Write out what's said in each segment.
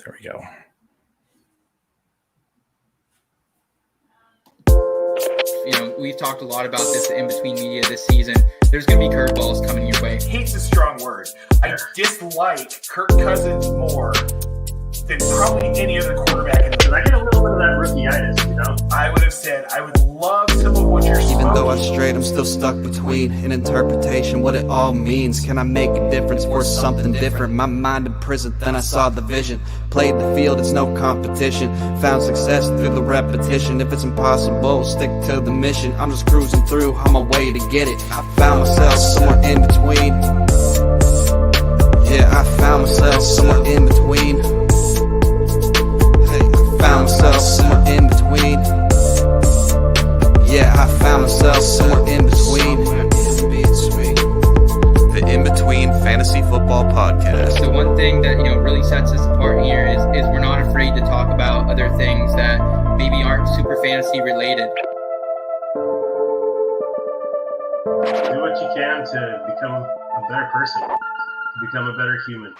There we go. You know, we've talked a lot about this in between media this season. There's going to be curveballs coming your way. Hate's a strong word. I dislike Kirk Cousins more than probably any other quarterback. Because I get a little bit of that rookie-itis, you know? I would have said, I would love some of what you're smoking. Even though I strayed, I'm still stuck between an interpretation, what it all means. Can I make a difference or something different? My mind in prison, then I saw the vision. Played the field, it's no competition. Found success through the repetition. If it's impossible, stick to the mission. I'm just cruising through on my way to get it. I found myself somewhere in between. Yeah, I found myself somewhere in between. Found myself somewhere in between. Yeah, I found myself somewhere in between. The In Between Fantasy Football Podcast. So one thing that really sets us apart here is we're not afraid to talk about other things that maybe aren't super fantasy related. Do what you can to become a better person, to become a better human.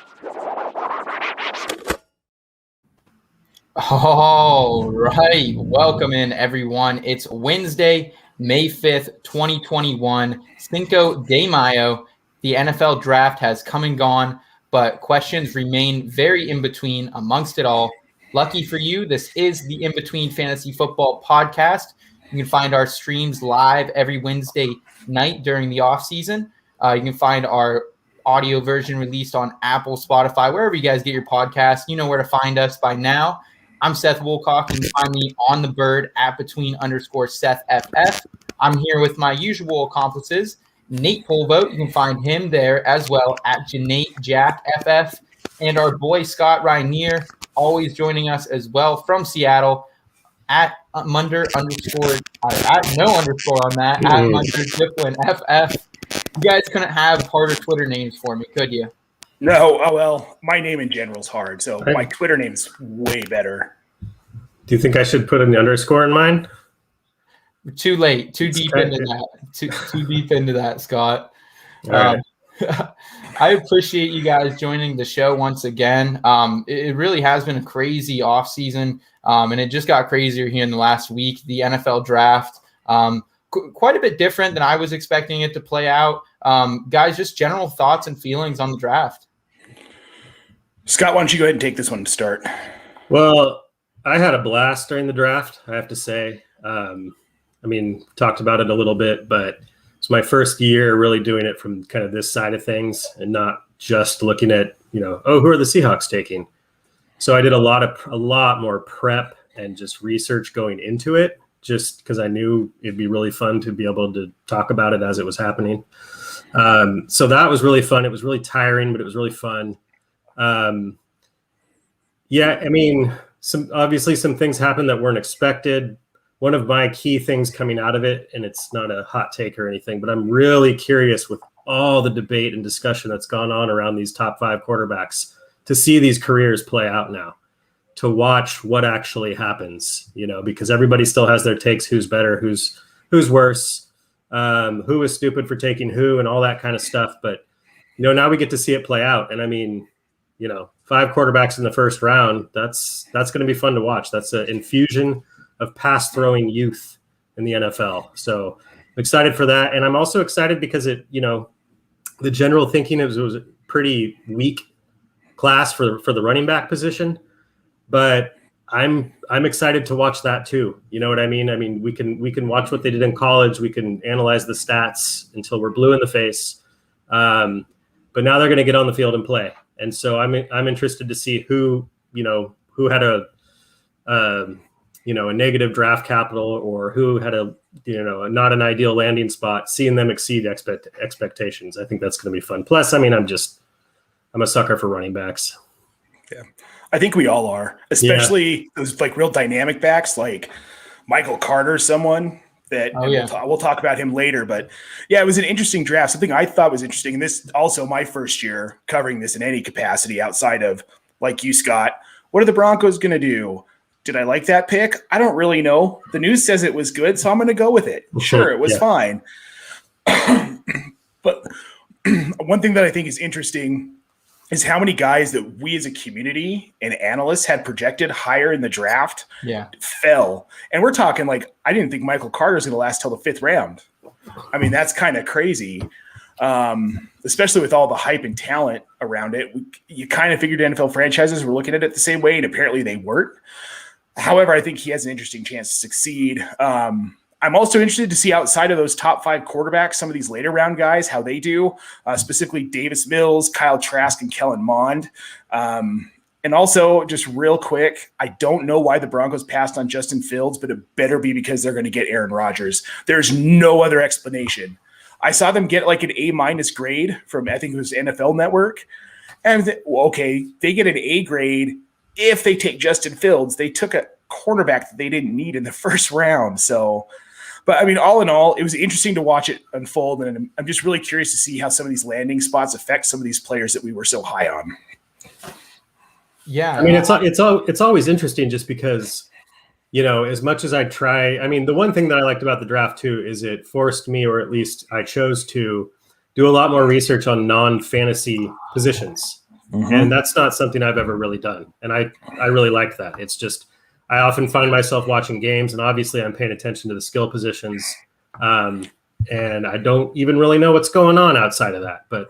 All right. Welcome in, everyone. It's Wednesday, May 5th, 2021. Cinco de Mayo. The NFL draft has come and gone, but questions remain very in between amongst it all. Lucky for you, this is the In Between Fantasy Football Podcast. You can find our streams live every Wednesday night during the off season. You can find our audio version released on Apple, Spotify, wherever you guys get your podcasts. You know where to find us by now. I'm Seth Woolcock. You can find me on the bird at between_SethFF. I'm here with my usual accomplices, Nate Polvote. You can find him there as well at JaneTJackFF. And our boy Scott Rainier, always joining us as well from Seattle at Munder underscore, at no underscore on that, at Munder Zipwin FF. You guys couldn't have harder Twitter names for me, could you? No, well, my name in general is hard, so my Twitter name's way better. Do you think I should put an underscore in mine? Too late. Too deep into that. Too deep into that, Scott. Right. I appreciate you guys joining the show once again. It really has been a crazy offseason, and it just got crazier here in the last week. The NFL draft, quite a bit different than I was expecting it to play out. Guys, just general thoughts and feelings on the draft. Scott, why don't you go ahead and take this one to start? Well, I had a blast during the draft, I have to say. Talked about it a little bit, but it's my first year really doing it from kind of this side of things and not just looking at, who are the Seahawks taking? So I did a lot more prep and just research going into it, just because I knew it'd be really fun to be able to talk about it as it was happening. So that was really fun. It was really tiring, but it was really fun. Some things happened that weren't expected. One of my key things coming out of it, and it's not a hot take or anything, but I'm really curious with all the debate and discussion that's gone on around these top 5 quarterbacks to see these careers play out now, to watch what actually happens, because everybody still has their takes, who's better, who's worse, who was stupid for taking who and all that kind of stuff. But, now we get to see it play out. And 5 quarterbacks in the first round, that's going to be fun to watch. That's an infusion of pass throwing youth in the NFL. So I'm excited for that. And I'm also excited because the general thinking was a pretty weak class for the running back position, but I'm excited to watch that too. You know what I mean? We can watch what they did in college. We can analyze the stats until we're blue in the face. But now they're going to get on the field and play. And so I'm interested to see who had a negative draft capital or who had a not an ideal landing spot, seeing them exceed expectations. I think that's going to be fun. Plus, I'm a sucker for running backs. Yeah, I think we all are, especially those real dynamic backs like Michael Carter, someone that we'll talk about him later. But yeah, it was an interesting draft. Something I thought was interesting, and this also my first year covering this in any capacity outside of like you, Scott. What are the Broncos going to do? Did I like that pick? I don't really know. The news says it was good, so I'm going to go with it. Sure, it was fine. But one thing that I think is interesting is how many guys that we as a community and analysts had projected higher in the draft fell. And we're talking like, I didn't think Michael Carter was going to last till the 5th round. I mean, that's kind of crazy, especially with all the hype and talent around it. You kind of figured NFL franchises were looking at it the same way, and apparently they weren't. However, I think he has an interesting chance to succeed. I'm also interested to see outside of those top 5 quarterbacks, some of these later round guys, how they do, specifically Davis Mills, Kyle Trask, and Kellen Mond. And also, just real quick, I don't know why the Broncos passed on Justin Fields, but it better be because they're going to get Aaron Rodgers. There's no other explanation. I saw them get like an A- grade from, I think it was NFL Network. And they get an A grade if they take Justin Fields. They took a cornerback that they didn't need in the first round. So, but I mean, all in all, it was interesting to watch it unfold. And I'm just really curious to see how some of these landing spots affect some of these players that we were so high on. Yeah. I mean, it's always interesting just because, as much as I try, I mean, the one thing that I liked about the draft too, is it forced me, or at least I chose to do a lot more research on non-fantasy positions. Mm-hmm. And that's not something I've ever really done. And I really like that. It's just, I often find myself watching games, and obviously I'm paying attention to the skill positions. And I don't even really know what's going on outside of that. But,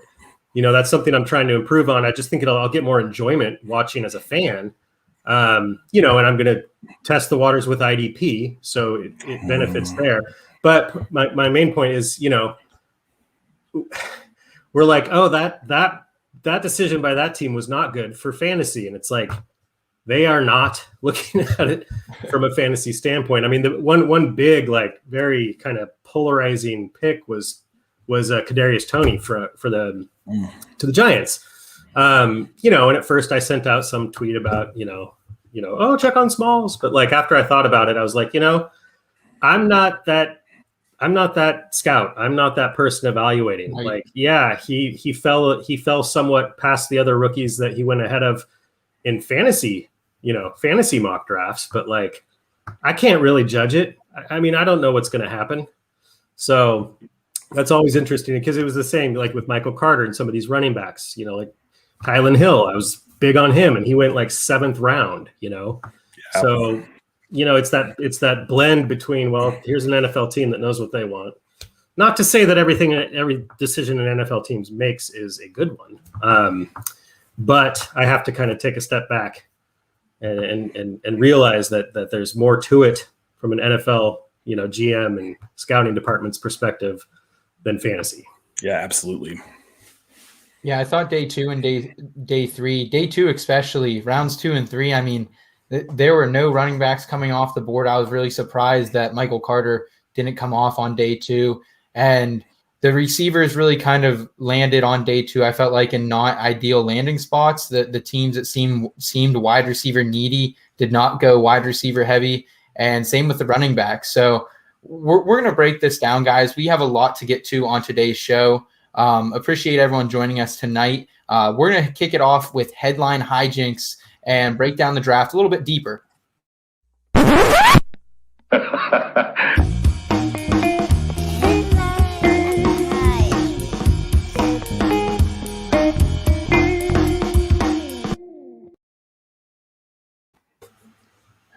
that's something I'm trying to improve on. I just think I'll get more enjoyment watching as a fan. And I'm going to test the waters with IDP. So it benefits there. But my main point is, we're like, oh, that decision by that team was not good for fantasy. And it's like, they are not looking at it from a fantasy standpoint. I mean, the one big, like very kind of polarizing pick was Kadarius Toney to the Giants. And at first I sent out some tweet about, oh, check on Smalls. But like, after I thought about it, I was like, I'm not that scout. I'm not that person evaluating. Like, yeah, he fell somewhat past the other rookies that he went ahead of in fantasy mock drafts, but like, I can't really judge it. I mean, I don't know what's going to happen. So that's always interesting, because it was the same, like with Michael Carter and some of these running backs, like Kylan Hill. I was big on him, and he went like 7th round, Yeah. So, it's that blend between, well, here's an NFL team that knows what they want. Not to say that every decision an NFL team makes is a good one. But I have to kind of take a step back and realize that there's more to it from an NFL, GM and scouting department's perspective than fantasy. Yeah, absolutely. Yeah, I thought day 2 and day 3, day 2 especially, rounds 2 and 3. I mean, there were no running backs coming off the board. I was really surprised that Michael Carter didn't come off on day 2, and the receivers really kind of landed on day 2. I felt like in not ideal landing spots. The teams that seemed wide receiver needy did not go wide receiver heavy, and same with the running backs. So we're going to break this down, guys. We have a lot to get to on today's show. Appreciate everyone joining us tonight. We're going to kick it off with headline hijinks and break down the draft a little bit deeper.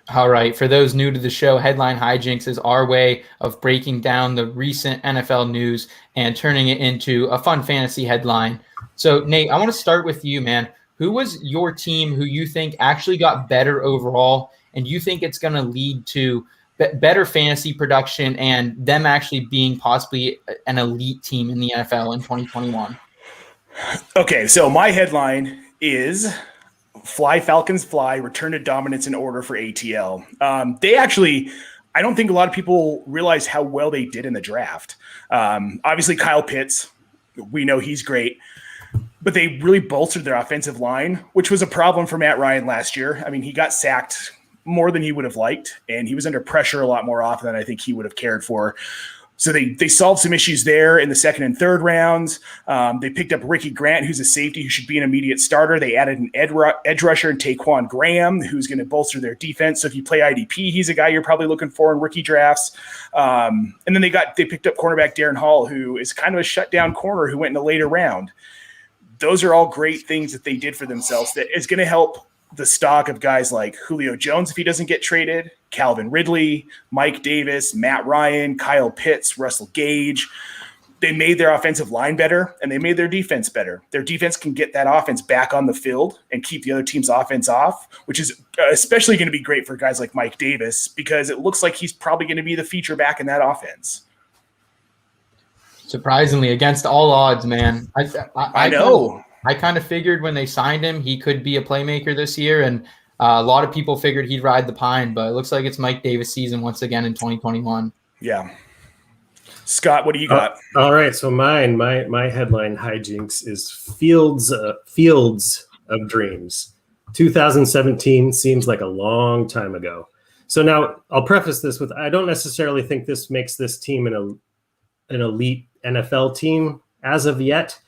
All right. For those new to the show, Headline Hijinks is our way of breaking down the recent NFL news and turning it into a fun fantasy headline. So, Nate, I want to start with you, man. Who was your team who you think actually got better overall, and you think it's going to lead to better fantasy production and them actually being possibly an elite team in the NFL in 2021? Okay, so my headline is Fly Falcons Fly, return to dominance in order for ATL. They actually, I don't think a lot of people realize how well they did in the draft. Obviously, Kyle Pitts, we know he's great, but they really bolstered their offensive line, which was a problem for Matt Ryan last year. I mean, he got sacked more than he would have liked, and he was under pressure a lot more often than I think he would have cared for. So they solved some issues there in the 2nd and 3rd rounds. They picked up Ricky Grant, who's a safety who should be an immediate starter. They added an edge rusher in Taquan Graham, who's going to bolster their defense. So if you play IDP, he's a guy you're probably looking for in rookie drafts. And then they picked up cornerback Darren Hall, who is kind of a shutdown corner who went in a later round. those are all great things that they did for themselves that is going to help the stock of guys like Julio Jones if he doesn't get traded, Calvin Ridley, Mike Davis, Matt Ryan, Kyle Pitts, Russell Gage. They made their offensive line better, and they made their defense better. Their defense can get that offense back on the field and keep the other team's offense off, which is especially going to be great for guys like Mike Davis because it looks like he's probably going to be the feature back in that offense. Surprisingly, against all odds, man. I know. I kind of figured when they signed him, he could be a playmaker this year, and a lot of people figured he'd ride the pine, but it looks like it's Mike Davis season once again in 2021. Yeah. Scott, what do you got? All right, so my headline hijinks is Fields of Dreams. 2017 seems like a long time ago. So now I'll preface this with I don't necessarily think this makes this team an elite NFL team as of yet.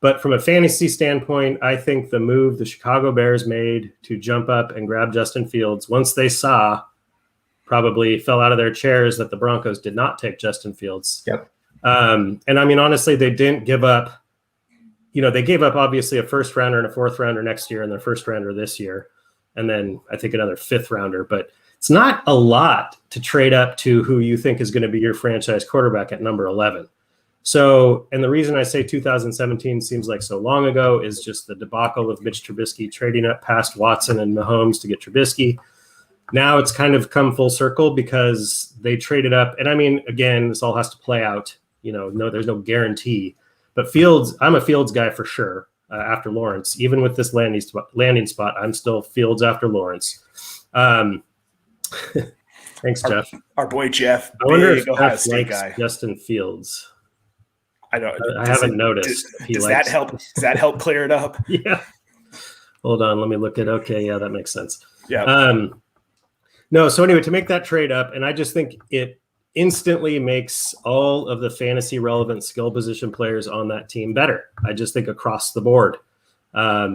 But from a fantasy standpoint, I think the move the Chicago Bears made to jump up and grab Justin Fields, once they saw, probably fell out of their chairs that the Broncos did not take Justin Fields. Yep. And I mean, honestly, they didn't give up. They gave up obviously a first rounder and a fourth rounder next year and their first rounder this year. And then I think another fifth rounder. But it's not a lot to trade up to who you think is going to be your franchise quarterback at number 11. So, and the reason I say 2017 seems like so long ago is just the debacle of Mitch Trubisky trading up past Watson and Mahomes to get Trubisky. Now it's kind of come full circle because they traded up. And I mean, again, this all has to play out. No, there's no guarantee. But Fields, I'm a Fields guy for sure after Lawrence. Even with this landing spot, I'm still Fields after Lawrence. Thanks, Jeff. Our boy Jeff. I wonder if Ohio Jeff State likes guy. Justin Fields. I don't. I haven't noticed. Does that help? Does that help clear it up? Yeah. Hold on. Let me look at. Okay. Yeah, that makes sense. Yeah. No. So anyway, to make that trade up, and I just think it instantly makes all of the fantasy relevant skill position players on that team better. I just think across the board, a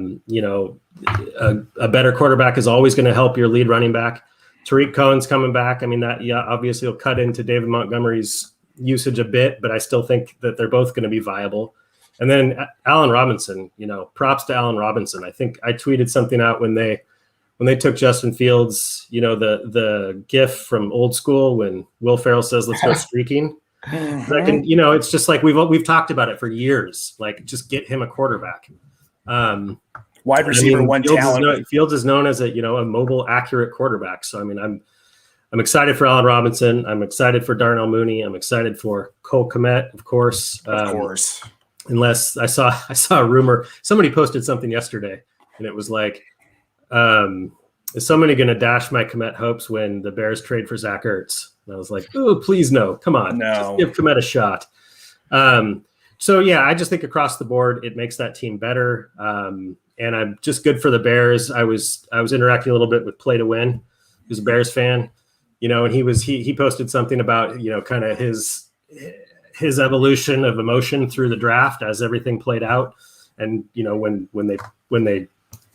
better quarterback is always going to help your lead running back. Tariq Cohen's coming back. I mean, obviously will cut into David Montgomery's usage a bit, but I still think that they're both going to be viable. And then Allen Robinson, props to Allen Robinson. I think I tweeted something out when they took Justin Fields, the gif from Old School when Will Ferrell says, "Let's go streaking." It's just like we've talked about it for years. Like, just get him a quarterback. Wide receiver, Fields is known as a mobile, accurate quarterback. So I mean, I'm excited for Allen Robinson. I'm excited for Darnell Mooney. I'm excited for Cole Kmet, of course. Of course. Unless I saw a rumor. Somebody posted something yesterday, and it was like, is somebody going to dash my Kmet hopes when the Bears trade for Zach Ertz? And I was like, oh, please no. Come on. No. Just give Kmet a shot. So, yeah, I just think across the board it makes that team better. And I'm just good for the Bears. I was interacting a little bit with Play to Win, who's a Bears fan. And he posted something about, kind of his evolution of emotion through the draft as everything played out. And, when they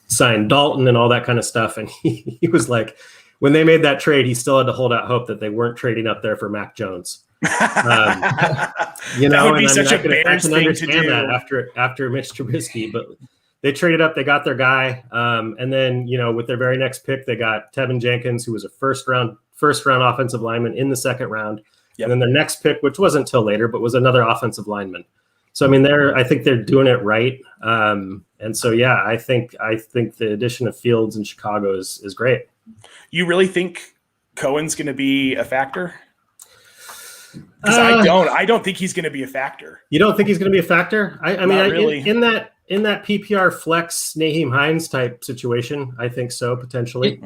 signed Dalton and all that kind of stuff. And he was like, when they made that trade, he still had to hold out hope that they weren't trading up there for Mac Jones. That would be such a Bears thing to do. That after Mitch Trubisky, but they traded up, they got their guy. And then, with their very next pick, they got Tevin Jenkins, who was a first round offensive lineman in the second round. Yep. And then their next pick, which wasn't until later, but was another offensive lineman. So, I mean, I think they're doing it right. And so, yeah, I think the addition of Fields in Chicago is great. You really think Cohen's going to be a factor? Because I don't think he's going to be a factor. You don't think he's going to be a factor? I mean, really. in that PPR flex Naheem Hines type situation, I think so, potentially.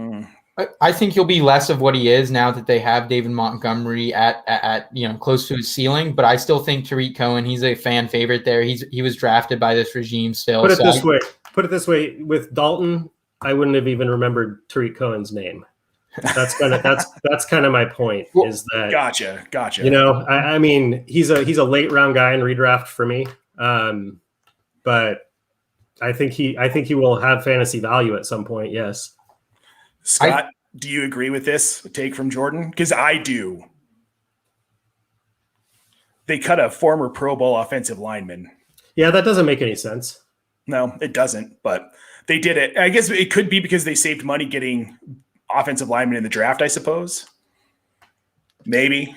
I think he'll be less of what he is now that they have David Montgomery at close to his ceiling. But I still think Tariq Cohen, he's a fan favorite there. He was drafted by this regime still. Put it this way, with Dalton, I wouldn't have even remembered Tariq Cohen's name. That's kind of my point. Is that gotcha? I mean, he's a late round guy in redraft for me, but I think he will have fantasy value at some point. Yes. Scott, do you agree with this take from Jordan? Because I do. They cut a former Pro Bowl offensive lineman. Yeah, that doesn't make any sense. No, it doesn't, but they did it. I guess it could be because they saved money getting offensive linemen in the draft, I suppose. Maybe.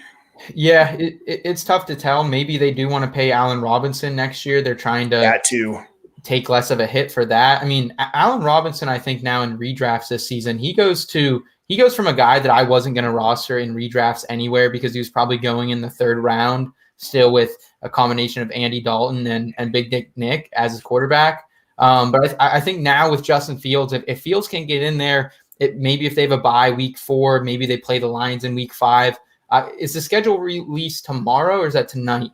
Yeah, it's tough to tell. Maybe they do want to pay Allen Robinson next year. They're trying to take less of a hit for that. I mean, Allen Robinson, I think now in redrafts this season, he goes from a guy that I wasn't going to roster in redrafts anywhere because he was probably going in the third round still with a combination of Andy Dalton and Big Dick Nick as his quarterback. But I think now with Justin Fields, if Fields can get in there, maybe if they have a bye week 4, maybe they play the Lions in week 5. Is the schedule released tomorrow or is that tonight?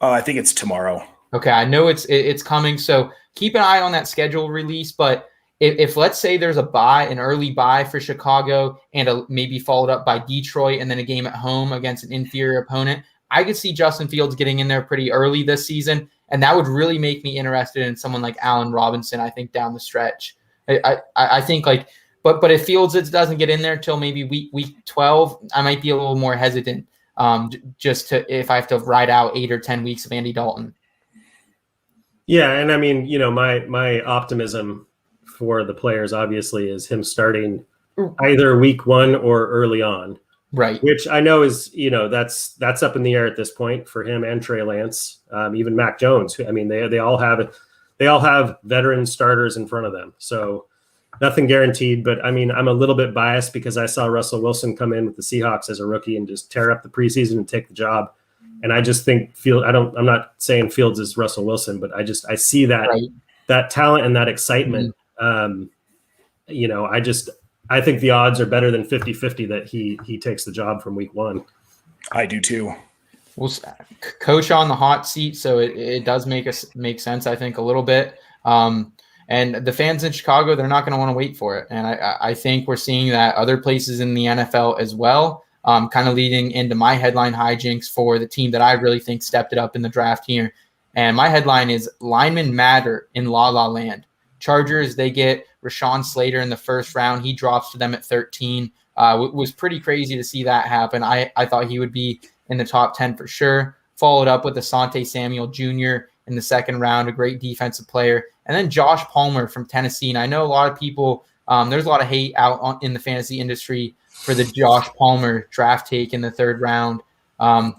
I think it's tomorrow. Okay, I know it's coming. So keep an eye on that schedule release. But if let's say there's an early bye for Chicago and maybe followed up by Detroit and then a game at home against an inferior opponent, I could see Justin Fields getting in there pretty early this season. And that would really make me interested in someone like Allen Robinson, I think, down the stretch. I think like – But if Fields doesn't get in there till maybe week 12, I might be a little more hesitant if I have to ride out 8 or 10 weeks of Andy Dalton. Yeah, and I mean, my optimism for the players obviously is him starting either week 1 or early on. Right. Which I know is, that's up in the air at this point for him and Trey Lance, even Mac Jones. I mean, they all have veteran starters in front of them. So nothing guaranteed, but I mean, I'm a little bit biased because I saw Russell Wilson come in with the Seahawks as a rookie and just tear up the preseason and take the job. And I just think I'm not saying Fields is Russell Wilson, but I see that, right, that talent and that excitement. Mm-hmm. I think the odds are better than 50-50 that he takes the job from week 1. I do too. Well, coach on the hot seat. So it does make sense, I think, a little bit. And the fans in Chicago, they're not going to want to wait for it. And I think we're seeing that other places in the NFL as well, kind of leading into my headline hijinks for the team that I really think stepped it up in the draft here. And my headline is Linemen Matter in La La Land. Chargers, they get Rashawn Slater in the first round. He drops to them at 13. It was pretty crazy to see that happen. I thought he would be in the top 10 for sure. Followed up with Asante Samuel Jr. in the second round, a great defensive player. And then Josh Palmer from Tennessee. And I know a lot of people, there's a lot of hate out in the fantasy industry for the Josh Palmer draft take in the third round. I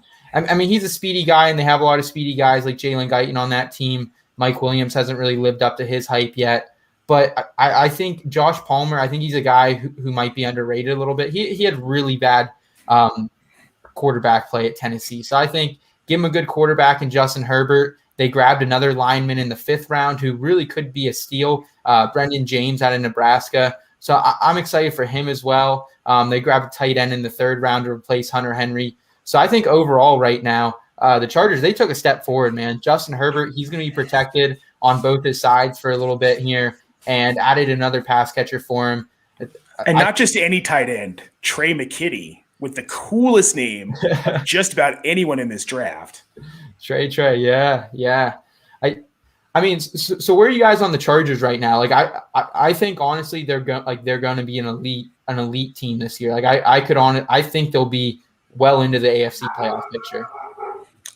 mean, he's a speedy guy, and they have a lot of speedy guys like Jalen Guyton on that team. Mike Williams hasn't really lived up to his hype yet. But I think Josh Palmer, I think he's a guy who might be underrated a little bit. He had really bad quarterback play at Tennessee. So I think give him a good quarterback in Justin Herbert. They grabbed another lineman in the 5th round who really could be a steal, Brendan James out of Nebraska. So I'm excited for him as well. They grabbed a tight end in the 3rd round to replace Hunter Henry. So I think overall right now, the Chargers, they took a step forward, man. Justin Herbert, he's going to be protected on both his sides for a little bit here and added another pass catcher for him. And not just any tight end, Trey McKitty with the coolest name just about anyone in this draft. Trey, yeah. I mean, so where are you guys on the Chargers right now? Like, I think honestly they're going to be an elite team this year. Like, I think they'll be well into the AFC playoff picture.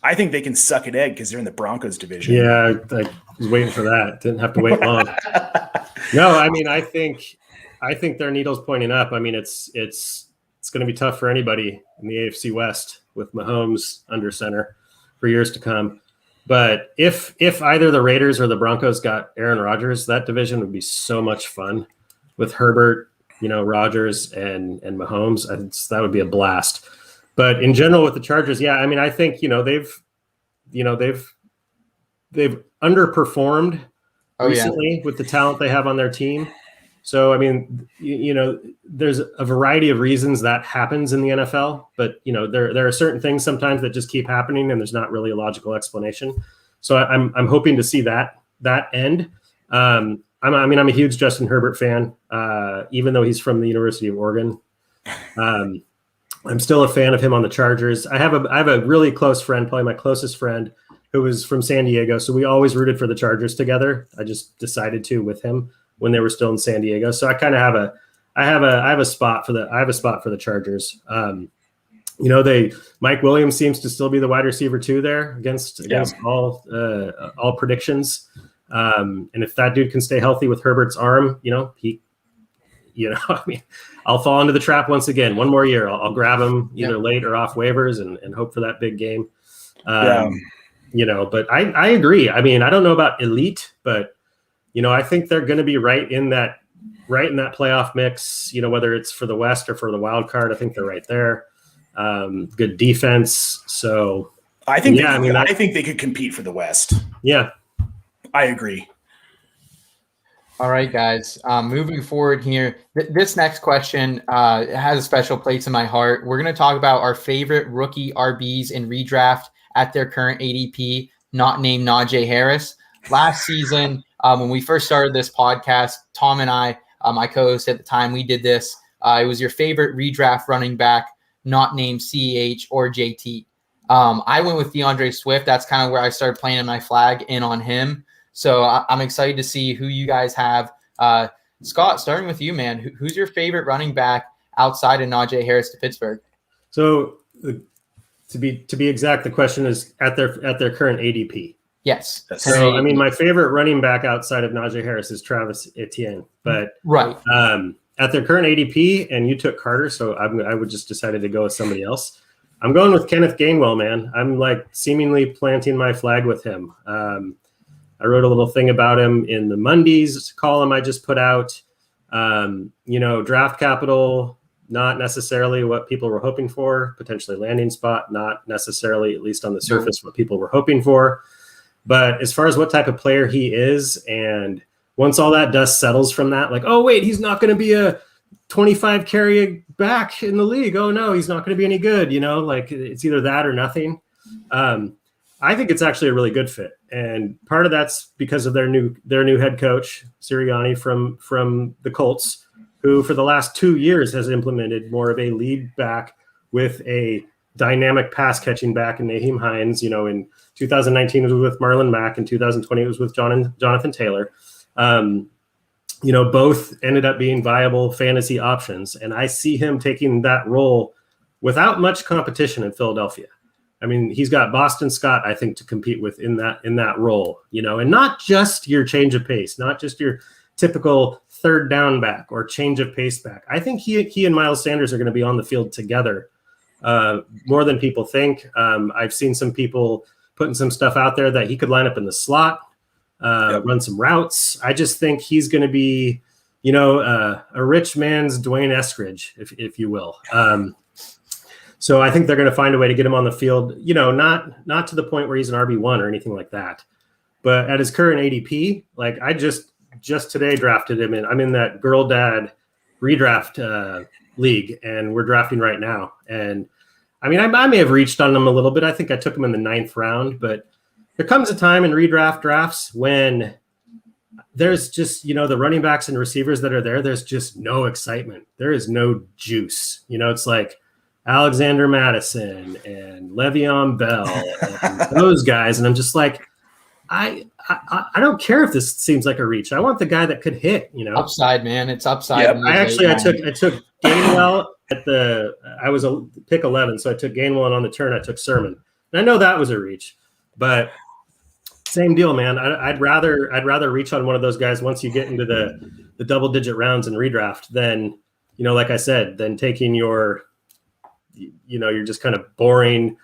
I think they can suck an egg because they're in the Broncos division. Yeah, I was waiting for that. Didn't have to wait long. No, I mean, I think their needle's pointing up. I mean, it's going to be tough for anybody in the AFC West with Mahomes under center for years to come. But if either the Raiders or the Broncos got Aaron Rodgers, that division would be so much fun with Herbert, Rodgers and Mahomes. That would be a blast. But in general with the Chargers, yeah, I mean, I think, they've underperformed recently with the talent they have on their team. So, I mean, there's a variety of reasons that happens in the NFL, but, there are certain things sometimes that just keep happening and there's not really a logical explanation. So I'm hoping to see that end. I'm a huge Justin Herbert fan, even though he's from the University of Oregon. I'm still a fan of him on the Chargers. I have a really close friend, probably my closest friend, who was from San Diego. So we always rooted for the Chargers together. I just decided to with him when they were still in San Diego. So I kind of have a spot for the Chargers. Mike Williams seems to still be the wide receiver 2 there against all predictions. And if that dude can stay healthy with Herbert's arm, I mean, I'll fall into the trap once again. One more year, I'll grab him either late or off waivers and hope for that big game. But I agree. I mean, I don't know about elite, but I think they're going to be right in that playoff mix. Whether it's for the West or for the wild card, I think they're right there. Good defense. So I think I think they could compete for the West. Yeah, I agree. All right, guys. Moving forward here, this next question has a special place in my heart. We're going to talk about our favorite rookie RBs in redraft at their current ADP, not named Najee Harris. Last season, when we first started this podcast, Tom and I, my co-host at the time, we did this. It was your favorite redraft running back, not named CEH or JT. I went with DeAndre Swift. That's kind of where I started planting my flag in on him. So I'm excited to see who you guys have. Scott, starting with you, man, who's your favorite running back outside of Najee Harris to Pittsburgh? So to be exact, the question is at their current ADP. Yes. So I mean, my favorite running back outside of Najee Harris is Travis Etienne, but right. At their current ADP, and you took Carter, so I would just decided to go with somebody else. I'm going with Kenneth Gainwell, man. I'm like seemingly planting my flag with him. I wrote a little thing about him in the Mondays column I just put out. Draft capital, not necessarily what people were hoping for, potentially landing spot, not necessarily, at least on the surface, what people were hoping for. But as far as what type of player he is, and once all that dust settles from that, like, oh, wait, he's not going to be a 25 carry back in the league. Oh, no, he's not going to be any good. Like it's either that or nothing. I think it's actually a really good fit. And part of that's because of their new head coach, Sirianni from the Colts, who for the last 2 years has implemented more of a lead back with a dynamic pass catching back in Naheem Hines. In 2019 it was with Marlon Mack, in 2020 it was with Jonathan Taylor. Both ended up being viable fantasy options. And I see him taking that role without much competition in Philadelphia. I mean, he's got Boston Scott, I think, to compete with in that role, and not just your change of pace, not just your typical third down back or change of pace back. I think he and Miles Sanders are going to be on the field together more than people think. I've seen some people putting some stuff out there that he could line up in the slot, run some routes. I just think he's going to be, a rich man's Dwayne Eskridge, if you will. So I think they're going to find a way to get him on the field, not to the point where he's an RB1 or anything like that. But at his current ADP, like I just today drafted him, and I'm in that girl dad redraft league, and we're drafting right now. And I mean, I may have reached on him a little bit. I think I took him in the 9th round, but there comes a time in redraft drafts when there's just, the running backs and receivers that are there, there's just no excitement. There is no juice. It's like Alexander Madison and Le'Veon Bell and those guys. And I'm just like, I don't care if this seems like a reach. I want the guy that could hit, Upside, man. It's upside. Yep. I took Gainwell I was a pick 11. So I took Gainwell, and on the turn I took Sermon. And I know that was a reach, but same deal, man. I'd rather reach on one of those guys once you get into the double digit rounds in redraft than, like I said, than taking your just kind of boring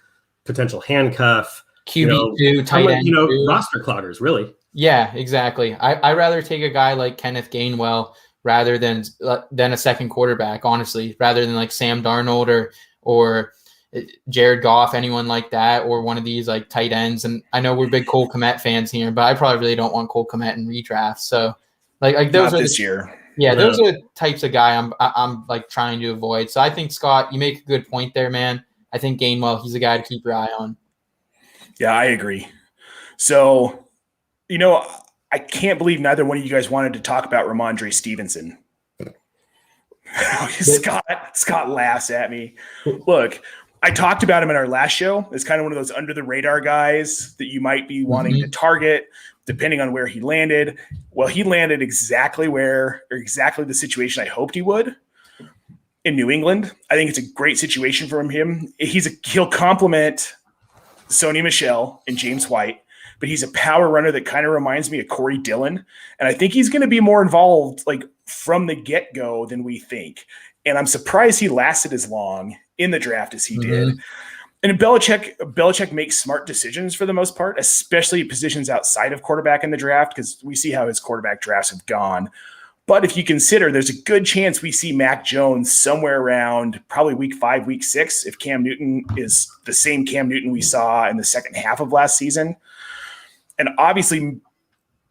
potential handcuff, QB2, tight end, roster cloggers, really. Yeah, exactly. I'd rather take a guy like Kenneth Gainwell rather than a second quarterback, honestly, rather than like Sam Darnold or Jared Goff, anyone like that, or one of these like tight ends. And I know we're big Cole Kmet fans here, but I probably really don't want Cole Kmet in redraft. So like those Not are this year. Yeah, those are the types of guy I'm like trying to avoid. So I think, Scott, you make a good point there, man. I think Gainwell, he's a guy to keep your eye on. Yeah, I agree. So, I can't believe neither one of you guys wanted to talk about Randry Stevenson. Scott laughs at me. Look, I talked about him in our last show as kind of one of those under the radar guys that you might be wanting to target depending on where he landed. Well, he landed exactly the situation I hoped he would in New England. I think it's a great situation for him. He'll complement Sony Michel and James White. but he's a power runner that kind of reminds me of Corey Dillon. And I think he's going to be more involved like from the get-go than we think. And I'm surprised he lasted as long in the draft as he did. And Belichick makes smart decisions for the most part, especially positions outside of quarterback in the draft, because we see how his quarterback drafts have gone. But if you consider, there's a good chance we see Mac Jones somewhere around probably week 5, week 6, if Cam Newton is the same Cam Newton we saw in the second half of last season. And obviously,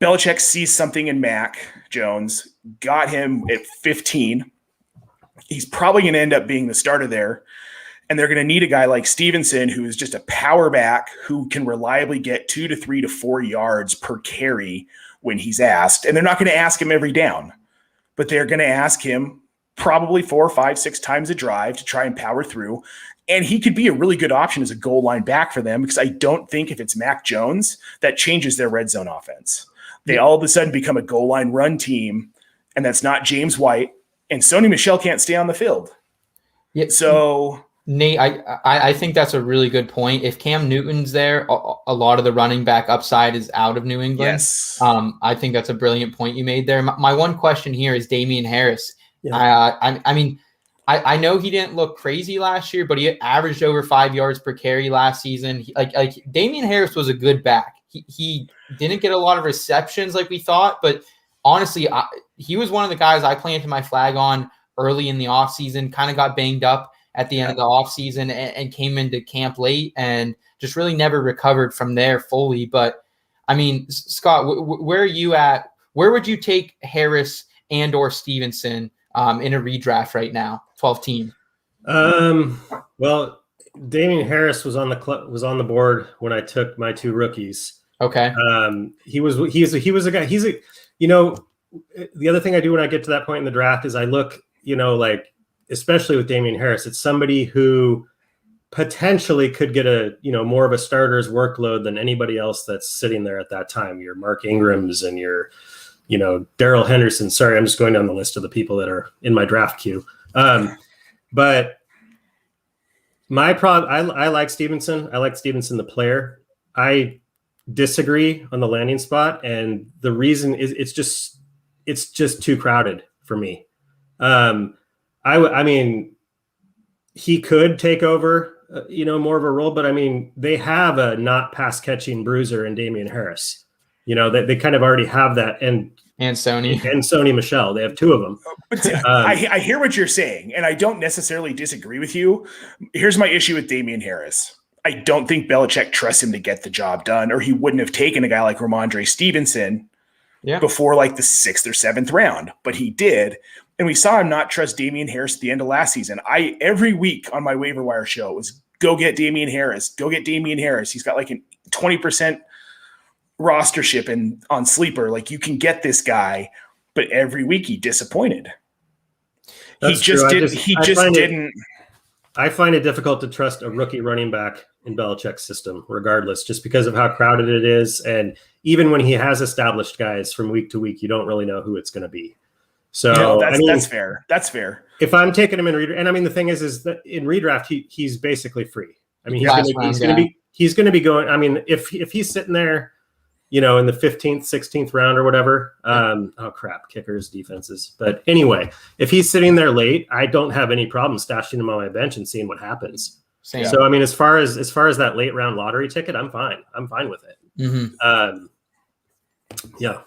Belichick sees something in Mac Jones, got him at 15. He's probably going to end up being the starter there. And they're going to need a guy like Stevenson, who is just a power back who can reliably get 2 to 3 to 4 yards per carry when he's asked. And they're not going to ask him every down, but they're going to ask him probably 4, 5, 6 times a drive to try and power through. And he could be a really good option as a goal line back for them, because I don't think if it's Mac Jones, that changes their red zone offense. They all of a sudden become a goal line run team, and that's not James White. And Sony Michel can't stay on the field. Yeah. So Nate, I think that's a really good point. If Cam Newton's there, a lot of the running back upside is out of New England. Yes. I think that's a brilliant point you made there. My one question here is Damian Harris. Yeah. I know he didn't look crazy last year, but he averaged over 5 yards per carry last season. Like Damian Harris was a good back. He didn't get a lot of receptions like we thought, but honestly, he was one of the guys I planted my flag on early in the offseason, kind of got banged up at the end of the offseason and came into camp late and just really never recovered from there fully. But, I mean, Scott, where are you at? Where would you take Harris and or Stevenson in a redraft right now, 12 team? Well, Damian Harris was on the board when I took my 2 rookies. Okay. He was a guy. The other thing I do when I get to that point in the draft is I look, like, especially with Damian Harris, it's somebody who potentially could get more of a starter's workload than anybody else that's sitting there at that time. Your Mark Ingrams and your, Darrell Henderson. Sorry, I'm just going down the list of the people that are in my draft queue. But my problem, I like Stevenson. I like Stevenson, the player. I disagree on the landing spot. And the reason is it's just too crowded for me. I mean, he could take over, more of a role, but I mean, they have a not pass catching bruiser in Damian Harris. They kind of already have that, and Sony Michel. They have 2 of them. But I hear what you're saying, and I don't necessarily disagree with you. Here's my issue with Damian Harris. I don't think Belichick trusts him to get the job done, or he wouldn't have taken a guy like Rondale Stevenson before like the 6th or 7th round, but he did. And we saw him not trust Damian Harris at the end of last season. Every week on my waiver wire show was go get Damian Harris. Go get Damian Harris. He's got like a 20% rostership on Sleeper. Like, you can get this guy, but every week he disappointed. That's he just didn't. I find it difficult to trust a rookie running back in Belichick's system, regardless, just because of how crowded it is. And even when he has established guys from week to week, you don't really know who it's going to be. So that's fair. That's fair. If I'm taking him in redraft, and I mean, the thing is that in redraft, he's basically free. I mean, he's going to be going. I mean, if he's sitting there, in the 15th, 16th round or whatever. Oh crap, kickers, defenses. But anyway, if he's sitting there late, I don't have any problem stashing him on my bench and seeing what happens. Same. So I mean, as far as that late round lottery ticket, I'm fine. I'm fine with it. Mm-hmm. Yeah.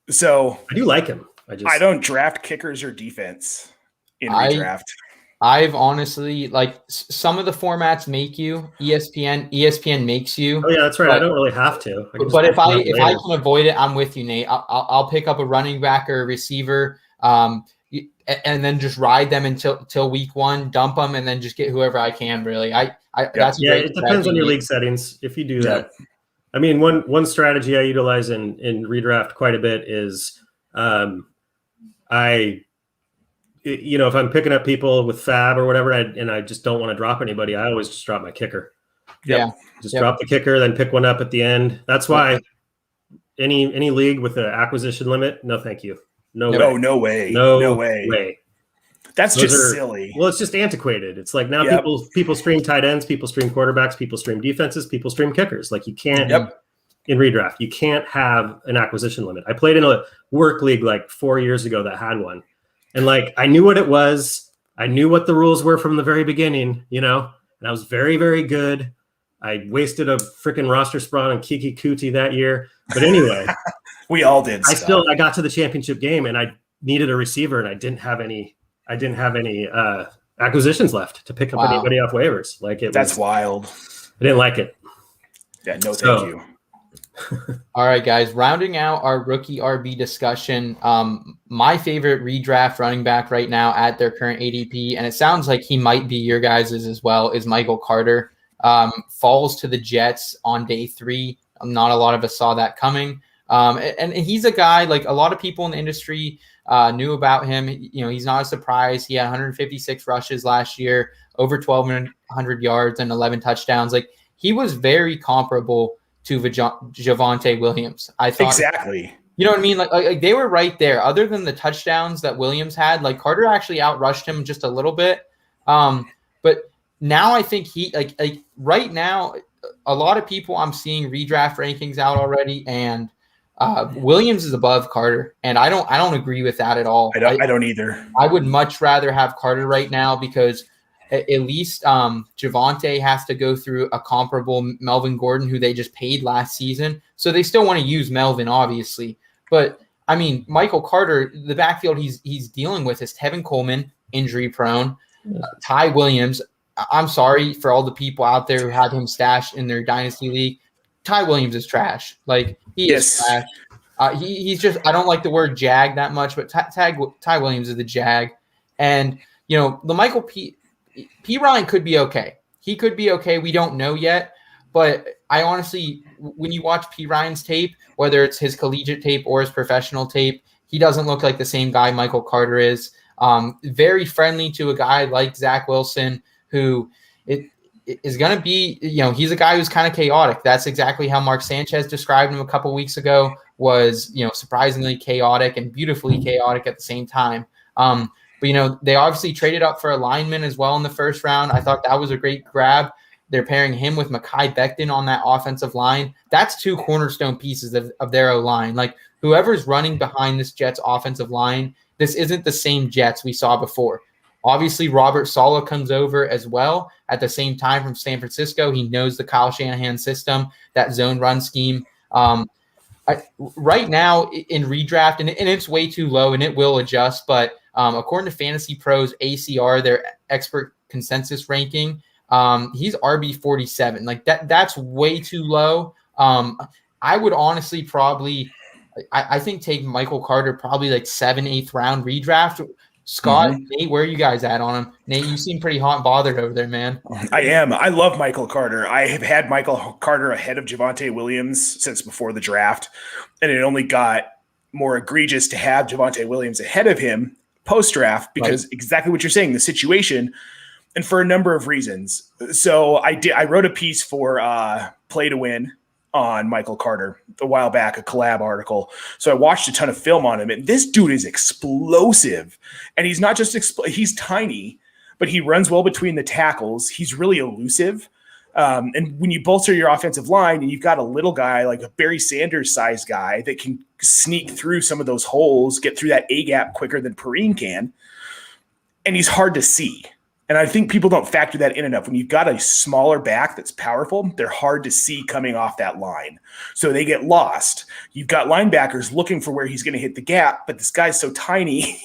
So I do like him. I don't draft kickers or defense in redraft. I've honestly, like, some of the formats make you. ESPN makes you. Oh yeah, that's right. I don't really have to. But if I can avoid it, I'm with you, Nate. I'll pick up a running back or a receiver, and then just ride them until week 1, dump them, and then just get whoever I can. Really, that's great. It depends on your league settings. If you do that, I mean, one strategy I utilize in redraft quite a bit is, if I'm picking up people with fab or whatever, and I just don't want to drop anybody, I always just drop my kicker. Drop the kicker, then pick one up at the end. That's why any league with an acquisition limit, no, thank you. No way. That's just silly. Well, it's just antiquated. It's like now people stream tight ends, people stream quarterbacks, people stream defenses, people stream kickers. Like, you can't. in redraft. You can't have an acquisition limit. I played in a work league like 4 years ago that had one. And like, I knew what it was. I knew what the rules were from the very beginning, and I was very, very good. I wasted a freaking roster spot on Kiki Kuti that year. But anyway, we all did. I got to the championship game and I needed a receiver and I didn't have any acquisitions left to pick up anybody off waivers. That's wild. I didn't like it. Yeah, no, thank you. All right, guys, rounding out our rookie RB discussion, my favorite redraft running back right now at their current ADP, and it sounds like he might be your guys's as well, is Michael Carter. Falls to the Jets on day 3. Not a lot of us saw that coming. And he's a guy, like a lot of people in the industry knew about him. He's not a surprise. He had 156 rushes last year, over 1,200 yards and 11 touchdowns. Like, he was very comparable to Javonte Williams. I thought exactly. You know what I mean? Like they were right there. Other than the touchdowns that Williams had, like Carter actually outrushed him just a little bit. But now I think he like right now, a lot of people I'm seeing redraft rankings out already, and Williams is above Carter, and I don't agree with that at all. I don't either. I would much rather have Carter right now because at least Javonte has to go through a comparable Melvin Gordon, who they just paid last season. So they still want to use Melvin, obviously. But, I mean, Michael Carter, the backfield he's dealing with is Tevin Coleman, injury-prone, Ty Williams. I'm sorry for all the people out there who had him stashed in their dynasty league. Ty Williams is trash. Like, he is trash. He's just – I don't like the word jag that much, but Ty Williams is the jag. And, the Michael P. Ryan could be okay. He could be okay. We don't know yet. But I honestly, when you watch P. Ryan's tape, whether it's his collegiate tape or his professional tape, he doesn't look like the same guy Michael Carter is. Very friendly to a guy like Zach Wilson, who is going to be, he's a guy who's kind of chaotic. That's exactly how Mark Sanchez described him a couple weeks ago, was, surprisingly chaotic and beautifully chaotic at the same time. But, they obviously traded up for a lineman as well in the first round. I thought that was a great grab. They're pairing him with Mekhi Becton on that offensive line. That's 2 cornerstone pieces of their O-line. Like, whoever's running behind this Jets offensive line, this isn't the same Jets we saw before. Obviously, Robert Saleh comes over as well at the same time from San Francisco. He knows the Kyle Shanahan system, that zone run scheme. Right now in redraft, and it's way too low, and it will adjust, but according to Fantasy Pros ACR, their expert consensus ranking, he's RB 47. Like that's way too low. I would honestly probably, I think take Michael Carter probably like 7th, 8th round redraft. Scott, Nate, where are you guys at on him? Nate, you seem pretty hot and bothered over there, man. I am. I love Michael Carter. I have had Michael Carter ahead of Javonte Williams since before the draft, and it only got more egregious to have Javonte Williams ahead of him post-draft because exactly what you're saying, the situation, and for a number of reasons. So I wrote a piece for Play to Win on Michael Carter a while back, a collab article. So I watched a ton of film on him, and this dude is explosive. And he's not just he's tiny, but he runs well between the tackles. He's really elusive. And when you bolster your offensive line and you've got a little guy like a Barry Sanders sized guy that can sneak through some of those holes, get through that A gap quicker than Perrine can, and he's hard to see. And I think people don't factor that in enough. When you've got a smaller back that's powerful, they're hard to see coming off that line. So they get lost. You've got linebackers looking for where he's going to hit the gap, but this guy's so tiny,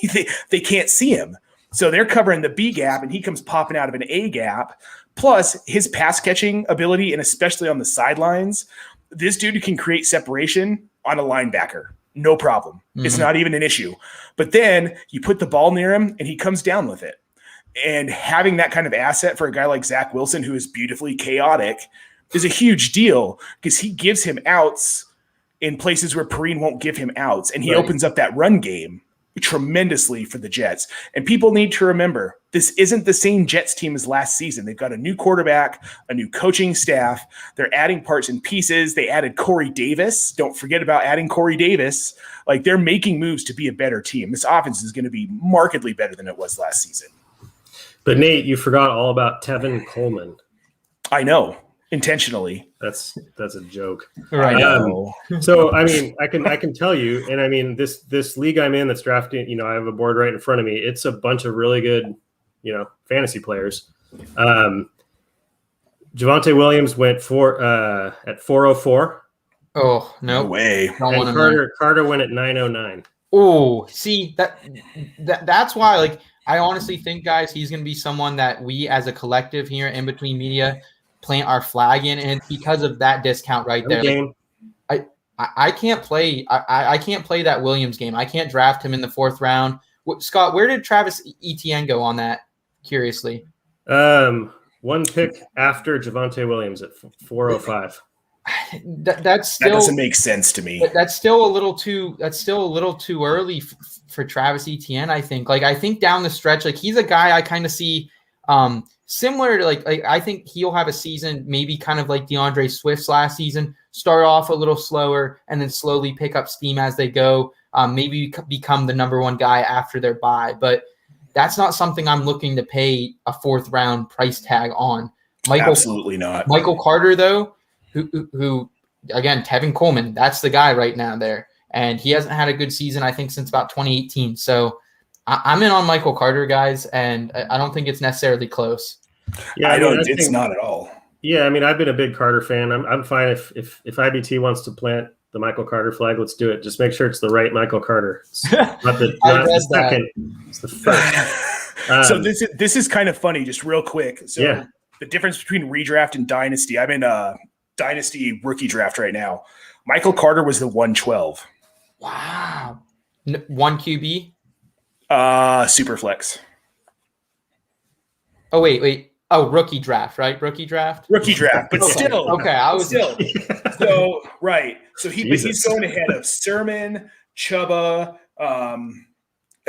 they can't see him. So they're covering the B gap, and he comes popping out of an A gap. Plus, his pass catching ability, and especially on the sidelines, this dude can create separation on a linebacker. No problem. It's not even an issue. But then you put the ball near him, and he comes down with it. And having that kind of asset for a guy like Zach Wilson, who is beautifully chaotic, is a huge deal because he gives him outs in places where Perrine won't give him outs. And he opens up that run game tremendously for the Jets. And people need to remember, this isn't the same Jets team as last season. They've got a new quarterback, a new coaching staff. They're adding parts and pieces. They added Corey Davis. Don't forget about adding Corey Davis. Like, they're making moves to be a better team. This offense is going to be markedly better than it was last season. But Nate, you forgot all about Tevin Coleman. I know. intentionally. That's a joke. Right. So I mean, I can tell you, and I mean this league I'm in that's drafting. You know, I have a board right in front of me. It's a bunch of really good, fantasy players. Javonte Williams went at 404. Oh, no way. And Carter went at 909. Oh, see that's why, like, I honestly think, guys, he's going to be someone that we as a collective here in Between Media plant our flag in, and it's because of that discount right there. Like, I can't play. I can't play that Williams game. I can't draft him in the 4th round. Scott, where did Travis Etienne go on that? Curiously, one pick after Javonte Williams at 405. That doesn't make sense to me. That's still a little too early for Travis Etienne. I think down the stretch, like, he's a guy I kind of see similar to like I think he'll have a season maybe kind of like DeAndre Swift's last season, start off a little slower and then slowly pick up steam as they go. Maybe become the number 1 guy after their bye, but that's not something I'm looking to pay a 4th round price tag on. Absolutely not. Michael Carter, though, who again, Tevin Coleman, that's the guy right now there. And he hasn't had a good season, I think, since about 2018. So I'm in on Michael Carter, guys, and I don't think it's necessarily close. Yeah, it's not at all. Yeah, I mean, I've been a big Carter fan. I'm fine if IBT wants to plant the Michael Carter flag, let's do it. Just make sure it's the right Michael Carter. It's not the second. It's the first. So this is kind of funny, just real quick. So the difference between redraft and dynasty. I'm in a dynasty rookie draft right now. Michael Carter was the 112. Wow. 1 QB? Super flex. Oh, wait. Oh, rookie draft, right? Rookie draft, but still. Okay, I was still. So right. So he's going ahead of Sermon, Chuba.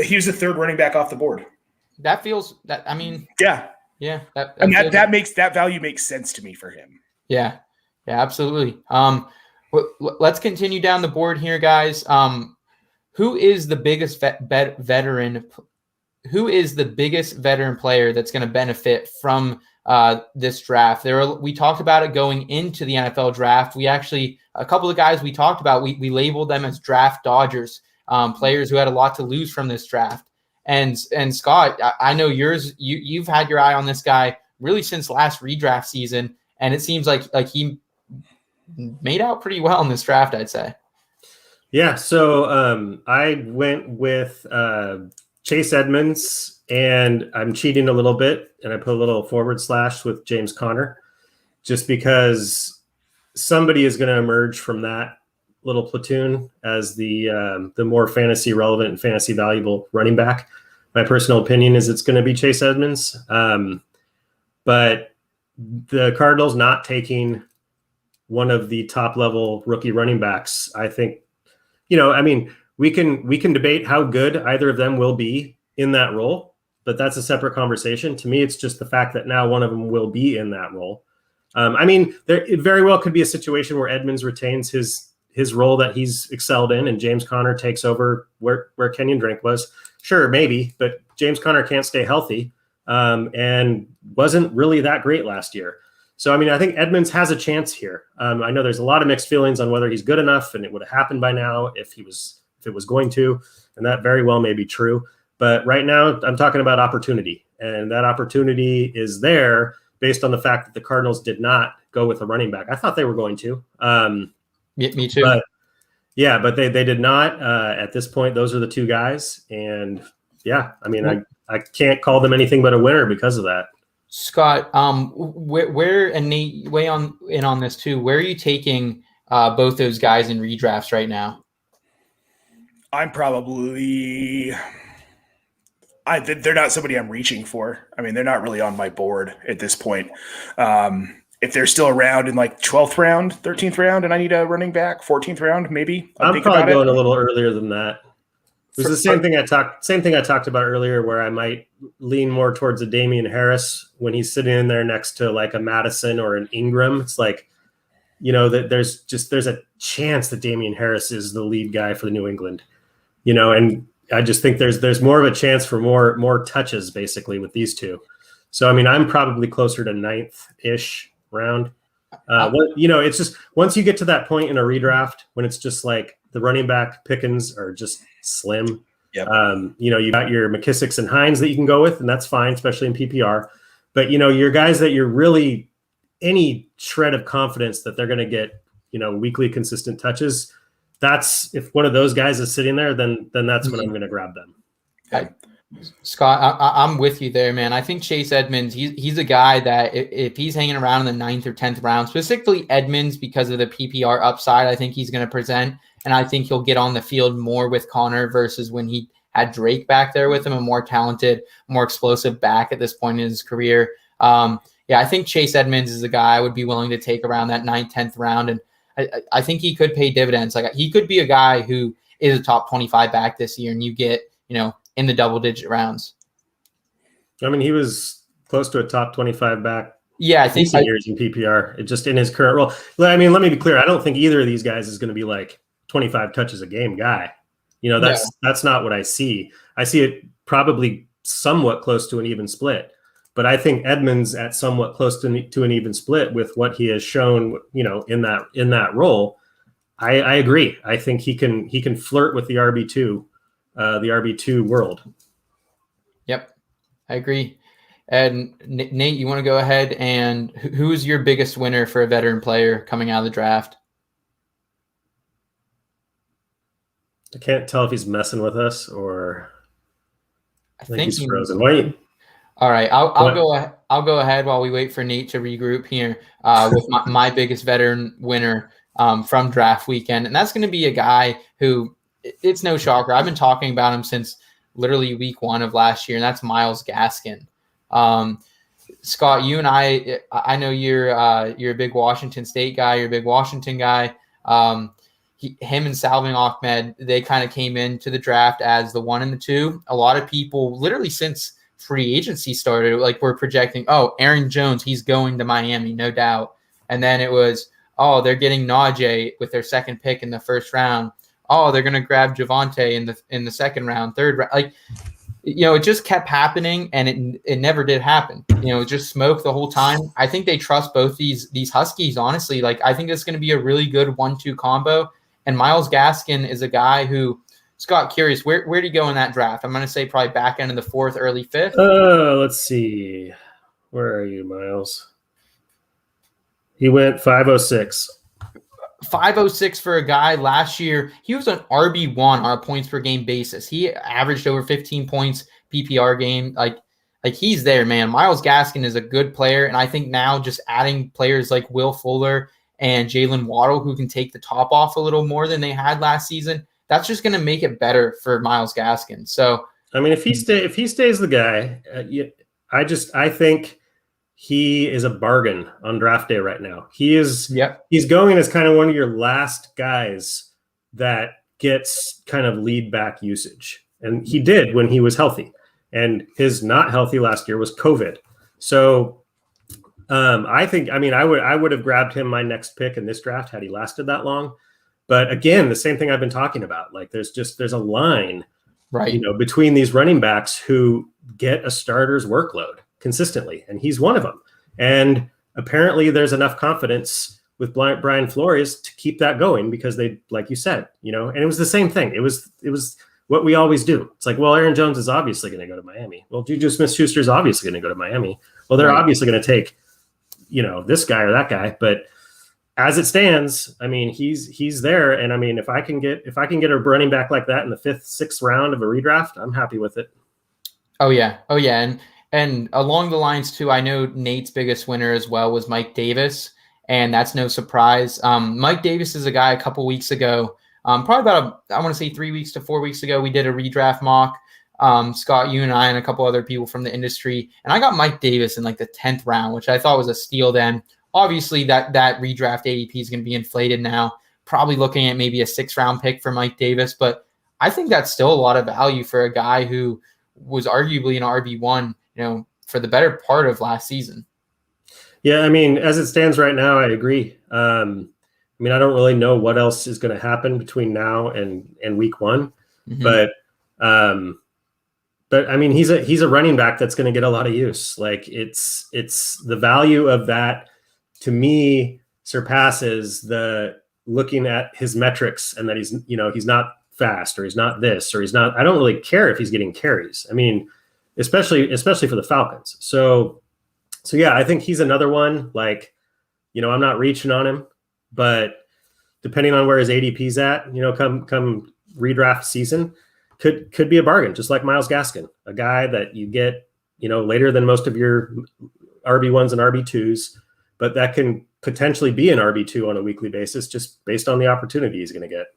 He was the 3rd running back off the board. That feels that. I mean, yeah. That value makes sense to me for him. Yeah, absolutely. Let's continue down the board here, guys. Who is the biggest veteran? Who is the biggest veteran player that's going to benefit from this draft? We talked about it going into the NFL draft. We actually, a couple of guys we talked about, we labeled them as draft dodgers, players who had a lot to lose from this draft. And Scott, I know you've had your eye on this guy really since last redraft season, and it seems like he made out pretty well in this draft, I'd say. Yeah, so I went with Chase Edmonds, and I'm cheating a little bit, and I put a little / with James Conner, just because somebody is going to emerge from that little platoon as the more fantasy relevant and fantasy valuable running back. My personal opinion is it's going to be Chase Edmonds, but the Cardinals not taking one of the top level rookie running backs, I think, we can debate how good either of them will be in that role, but that's a separate conversation. To me, it's just the fact that now one of them will be in that role. It very well could be a situation where Edmonds retains his role that he's excelled in, and James Conner takes over where Kenyon Drake was. Sure, maybe, but James Conner can't stay healthy and wasn't really that great last year. So, I think Edmonds has a chance here. I know there's a lot of mixed feelings on whether he's good enough, and it would have happened by now if it was going to, and that very well may be true. But right now I'm talking about opportunity, and that opportunity is there based on the fact that the Cardinals did not go with a running back. I thought they were going to. Me too. But they did not. At this point, those are the 2 guys. And I can't call them anything but a winner because of that. Scott, where and Nate, weigh in on this too. Where are you taking both those guys in redrafts right now? I'm probably they're not somebody I'm reaching for. They're not really on my board at this point. If they're still around in like 12th round, 13th round, and I need a running back, 14th round, maybe. I'm probably going a little earlier than that. It was the same thing I talked about earlier, where I might lean more towards a Damian Harris when he's sitting in there next to like a Madison or an Ingram. It's like, that there's a chance that Damian Harris is the lead guy for the New England, and I just think there's more of a chance for more touches basically with these 2. So, I'm probably closer to 9th-ish round. It's just once you get to that point in a redraft when it's just like the running back pickings are just slim. Yep. You got your McKissicks and Hines that you can go with, and that's fine, especially in PPR. But your guys that you're really any shred of confidence that they're going to get, weekly consistent touches. That's if one of those guys is sitting there, then that's when I'm going to grab them. Scott, I'm with you there, man. I think Chase Edmonds, he's a guy that if he's hanging around in the 9th or 10th round, specifically Edmonds because of the PPR upside, I think he's going to present. And I think he'll get on the field more with Connor versus when he had Drake back there with him, a more talented, more explosive back at this point in his career. I think Chase Edmonds is a guy I would be willing to take around that 9th, 10th round. And I think he could pay dividends. Like he could be a guy who is a top 25 back this year and you get, in the double-digit rounds. I mean, he was close to a top 25 back. Yeah, I think years in PPR, just in his current role. I mean, let me be clear. I don't think either of these guys is going to be like 25 touches a game guy. That's not what I see. I see it probably somewhat close to an even split. But I think Edmonds at somewhat close to an even split with what he has shown, in that role. I agree. I think he can flirt with the RB2. The RB2 world. Yep, I agree. And Nate, you want to go ahead and who is your biggest winner for a veteran player coming out of the draft? I can't tell if he's messing with us or I think he's frozen. Wait. All right, I'll go ahead while we wait for Nate to regroup here with my biggest veteran winner from draft weekend, and that's going to be a guy who. It's no shocker. I've been talking about him since literally week 1 of last year, and that's Myles Gaskin. Scott, you and I know you're a big Washington State guy. You're a big Washington guy. Him and Salvin Ahmed, they kind of came into the draft as the 1 and the 2. A lot of people, literally since free agency started, we're projecting, Aaron Jones, he's going to Miami, no doubt. And then it was, they're getting Najee with their 2nd pick in the 1st round. They're going to grab Javonte in the 2nd round, 3rd round. It just kept happening, and it never did happen. Just smoke the whole time. I think they trust both these Huskies, honestly. I think it's going to be a really good 1-2 combo. And Myles Gaskin is a guy who, Scott, curious, where do you go in that draft? I'm going to say probably back end of the 4th, early 5th. Let's see. Where are you, Myles? He went 506. 506 for a guy last year. He was an RB1 on a points per game basis. He averaged over 15 points PPR game. Like he's there, man. Myles Gaskin is a good player. And I think now just adding players like Will Fuller and Jalen Waddle, who can take the top off a little more than they had last season, that's just going to make it better for Myles Gaskin. So, I mean, if he stays the guy, I think he is a bargain on draft day right now. He's going as kind of one of your last guys that gets kind of lead back usage. And he did when he was healthy. And his not healthy last year was COVID. So I would have grabbed him my next pick in this draft had he lasted that long. But again, the same thing I've been talking about. There's a line, right, between these running backs who get a starter's workload consistently, and he's one of them. And apparently there's enough confidence with Brian Flores to keep that going because they, like you said, and it was the same thing. It was what we always do. It's like, well, Aaron Jones is obviously going to go to Miami. Well, Juju Smith-Schuster is obviously going to go to Miami. Well, they're obviously going to take, this guy or that guy. But as it stands, I mean, he's there. And I mean, if I can get a running back like that in the 5th, 6th round of a redraft, I'm happy with it. Oh yeah. And along the lines too, I know Nate's biggest winner as well was Mike Davis, and that's no surprise. Mike Davis is a guy a couple weeks ago, probably about I want to say 3 weeks to 4 weeks ago, we did a redraft mock. Scott, you and I and a couple other people from the industry, and I got Mike Davis in the 10th round, which I thought was a steal then. Obviously that redraft ADP is going to be inflated now, probably looking at maybe a 6th round pick for Mike Davis, but I think that's still a lot of value for a guy who was arguably an RB1, for the better part of last season. Yeah, I mean, as it stands right now, I agree. I don't really know what else is going to happen between now and week 1, but I mean, he's a running back that's going to get a lot of use. It's the value of that to me surpasses the looking at his metrics and that he's not fast or he's not this or he's not. I don't really care if he's getting carries. I mean, especially for the Falcons. So yeah, I think he's another one. Like, I'm not reaching on him, but depending on where his ADP's at, come redraft season, could be a bargain, just like Myles Gaskin, a guy that you get, later than most of your RB1s and RB2s, but that can potentially be an RB2 on a weekly basis, just based on the opportunity he's going to get.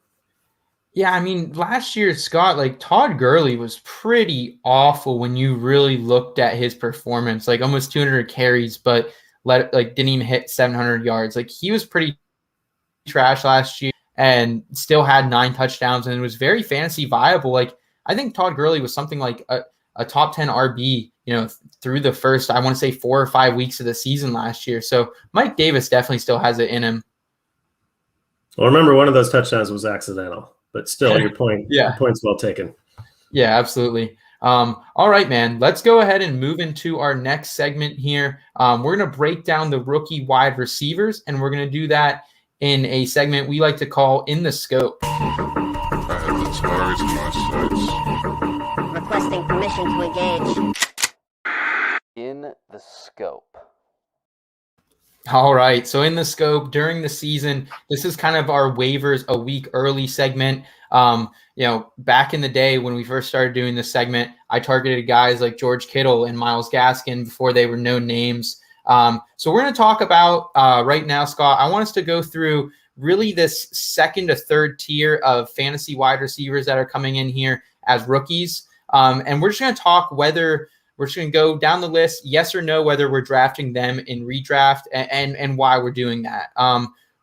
Yeah, I mean, last year, Scott, like Todd Gurley was pretty awful when you really looked at his performance, like almost 200 carries, but didn't even hit 700 yards. Like he was pretty trash last year and still had 9 touchdowns and was very fantasy viable. Like I think Todd Gurley was something like a top 10 RB, through the first, I want to say 4 or 5 weeks of the season last year. So Mike Davis definitely still has it in him. Well, remember, one of those touchdowns was accidental, but still your point's well taken. Yeah, absolutely. All right, man, let's go ahead and move into our next segment here. We're going to break down the rookie wide receivers, and we're going to do that in a segment we like to call In the Scope. I have the stars in my sights. Requesting permission to engage. In the Scope. All right. So in the scope during the season, this is kind of our waivers a week early segment. Back in the day when we first started doing this segment, I targeted guys like George Kittle and Myles Gaskin before they were known names. So we're going to talk about right now, Scott, I want us to go through really this second to third tier of fantasy wide receivers that are coming in here as rookies. And we're just going to talk whether we're just going to go down the list, yes or no, whether we're drafting them in redraft and why we're doing that.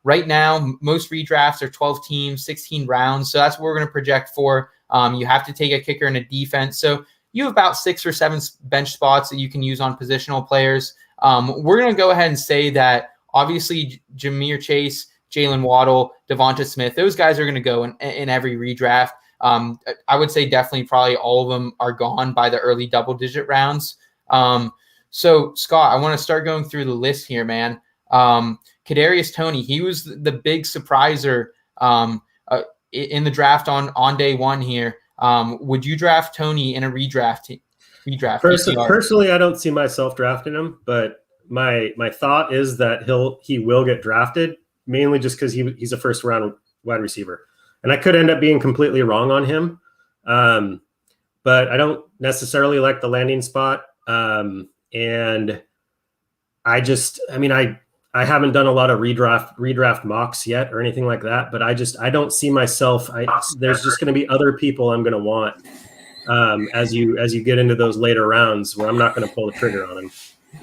Right now, most redrafts are 12 teams, 16 rounds. So that's what we're going to project for. You have to take a kicker and a defense. So you have about 6 or 7 bench spots that you can use on positional players. We're going to go ahead and say that obviously Ja'Marr Chase, Jalen Waddle, Devonta Smith, those guys are going to go in every redraft. I would say definitely probably all of them are gone by the early double-digit rounds. So, Scott, I want to start going through the list here, man. Kadarius Toney, he was the big surpriser in the draft on day one here. Would you draft Toney in a redraft? Personally, I don't see myself drafting him, but my thought is that he will get drafted, mainly just because he's a first-round wide receiver. And I could end up being completely wrong on him, but I don't necessarily like the landing spot. And I haven't done a lot of redraft mocks yet or anything like that, but I don't see myself. There's just going to be other people I'm going to want as you get into those later rounds where I'm not going to pull the trigger on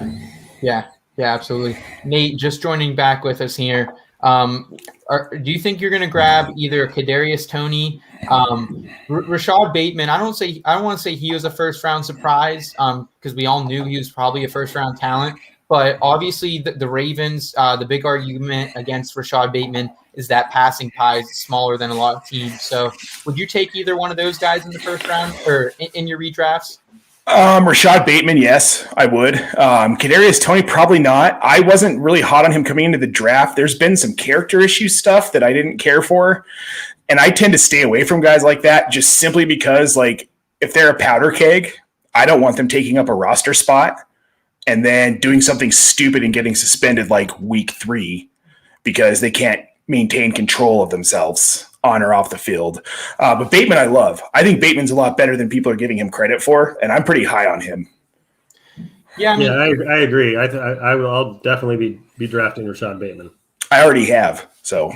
him. Yeah, absolutely. Nate, just joining back with us here. Do you think you're going to grab either Kadarius Toney, Rashad Bateman? I don't want to say he was a first round surprise because we all knew he was probably a first round talent. But obviously the Ravens, the big argument against Rashad Bateman is that passing pie is smaller than a lot of teams. So would you take either one of those guys in the first round or in your redrafts? Rashad Bateman, yes, I would. Kadarius Toney, probably not. I wasn't really hot on him coming into the draft. There's been some character issue stuff that I didn't care for. And I tend to stay away from guys like that just simply because, like, if they're a powder keg, I don't want them taking up a roster spot and then doing something stupid and getting suspended like week 3 because they can't maintain control of themselves on or off the field. But Bateman, I love. I think Bateman's a lot better than people are giving him credit for, and I'm pretty high on him. Yeah, I agree. I'll definitely be drafting Rashad Bateman. I already have, so.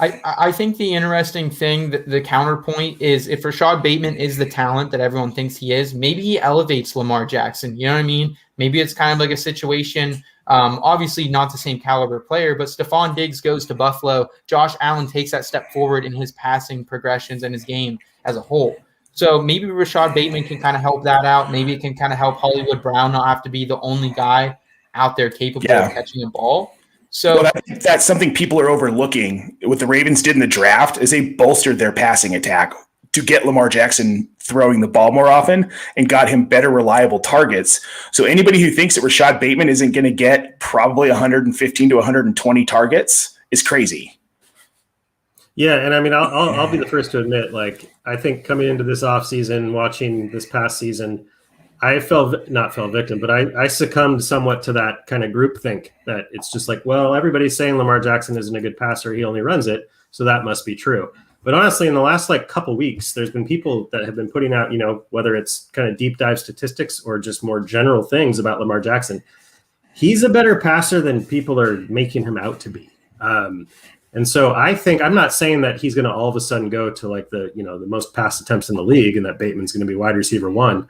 I think the interesting thing, the counterpoint is if Rashad Bateman is the talent that everyone thinks he is, maybe he elevates Lamar Jackson. You know what I mean? Maybe it's kind of like a situation, obviously not the same caliber player, but Stephon Diggs goes to Buffalo. Josh Allen takes that step forward in his passing progressions and his game as a whole. So maybe Rashad Bateman can kind of help that out. Maybe it can kind of help Hollywood Brown not have to be the only guy out there capable of catching a ball. So that's something people are overlooking. What the Ravens did in the draft is they bolstered their passing attack to get Lamar Jackson throwing the ball more often and got him better reliable targets. So anybody who thinks that Rashad Bateman isn't going to get probably 115 to 120 targets is crazy. Yeah, and I mean, I'll be the first to admit, like, I think coming into this offseason, watching this past season, I not fell victim, but I succumbed somewhat to that kind of groupthink that it's just like, well, everybody's saying Lamar Jackson isn't a good passer. He only runs it. So that must be true. But honestly, in the last couple weeks, there's been people that have been putting out, whether it's kind of deep dive statistics or just more general things about Lamar Jackson. He's a better passer than people are making him out to be. And so I think, I'm not saying that he's going to all of a sudden go to like the most pass attempts in the league and that Bateman's going to be wide receiver 1,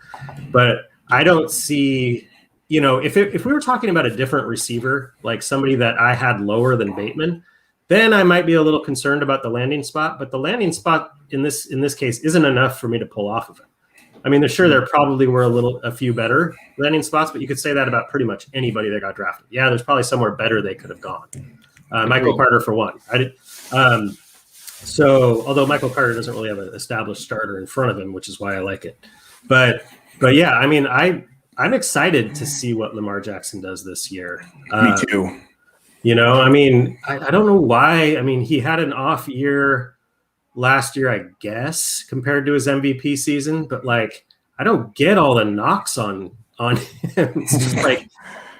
but I don't see, if we were talking about a different receiver, like somebody that I had lower than Bateman, then I might be a little concerned about the landing spot, but the landing spot in this case isn't enough for me to pull off of it. I mean, there probably were a few better landing spots, but you could say that about pretty much anybody that got drafted. Yeah, there's probably somewhere better they could have gone. Michael Carter for one. So although Michael Carter doesn't really have an established starter in front of him, which is why I like it. But yeah, I mean, I'm excited to see what Lamar Jackson does this year. Me too. I mean, I don't know why. I mean, he had an off year last year, I guess, compared to his MVP season, but like, I don't get all the knocks on him. It's just like,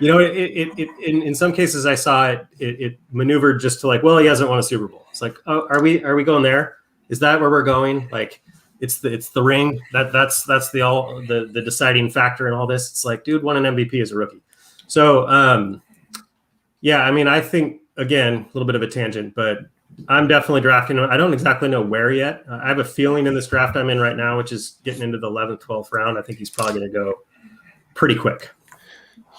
in some cases I saw it maneuvered just to like, well, he hasn't won a Super Bowl. It's like, oh, are we going there? Is that where we're going? Like, it's the ring that's the deciding factor in all this. It's like, dude won an MVP as a rookie. So, yeah, I mean, I think, again, a little bit of a tangent, but I'm definitely drafting him. I don't exactly know where yet. I have a feeling in this draft I'm in right now, which is getting into the 11th, 12th round. I think he's probably going to go pretty quick.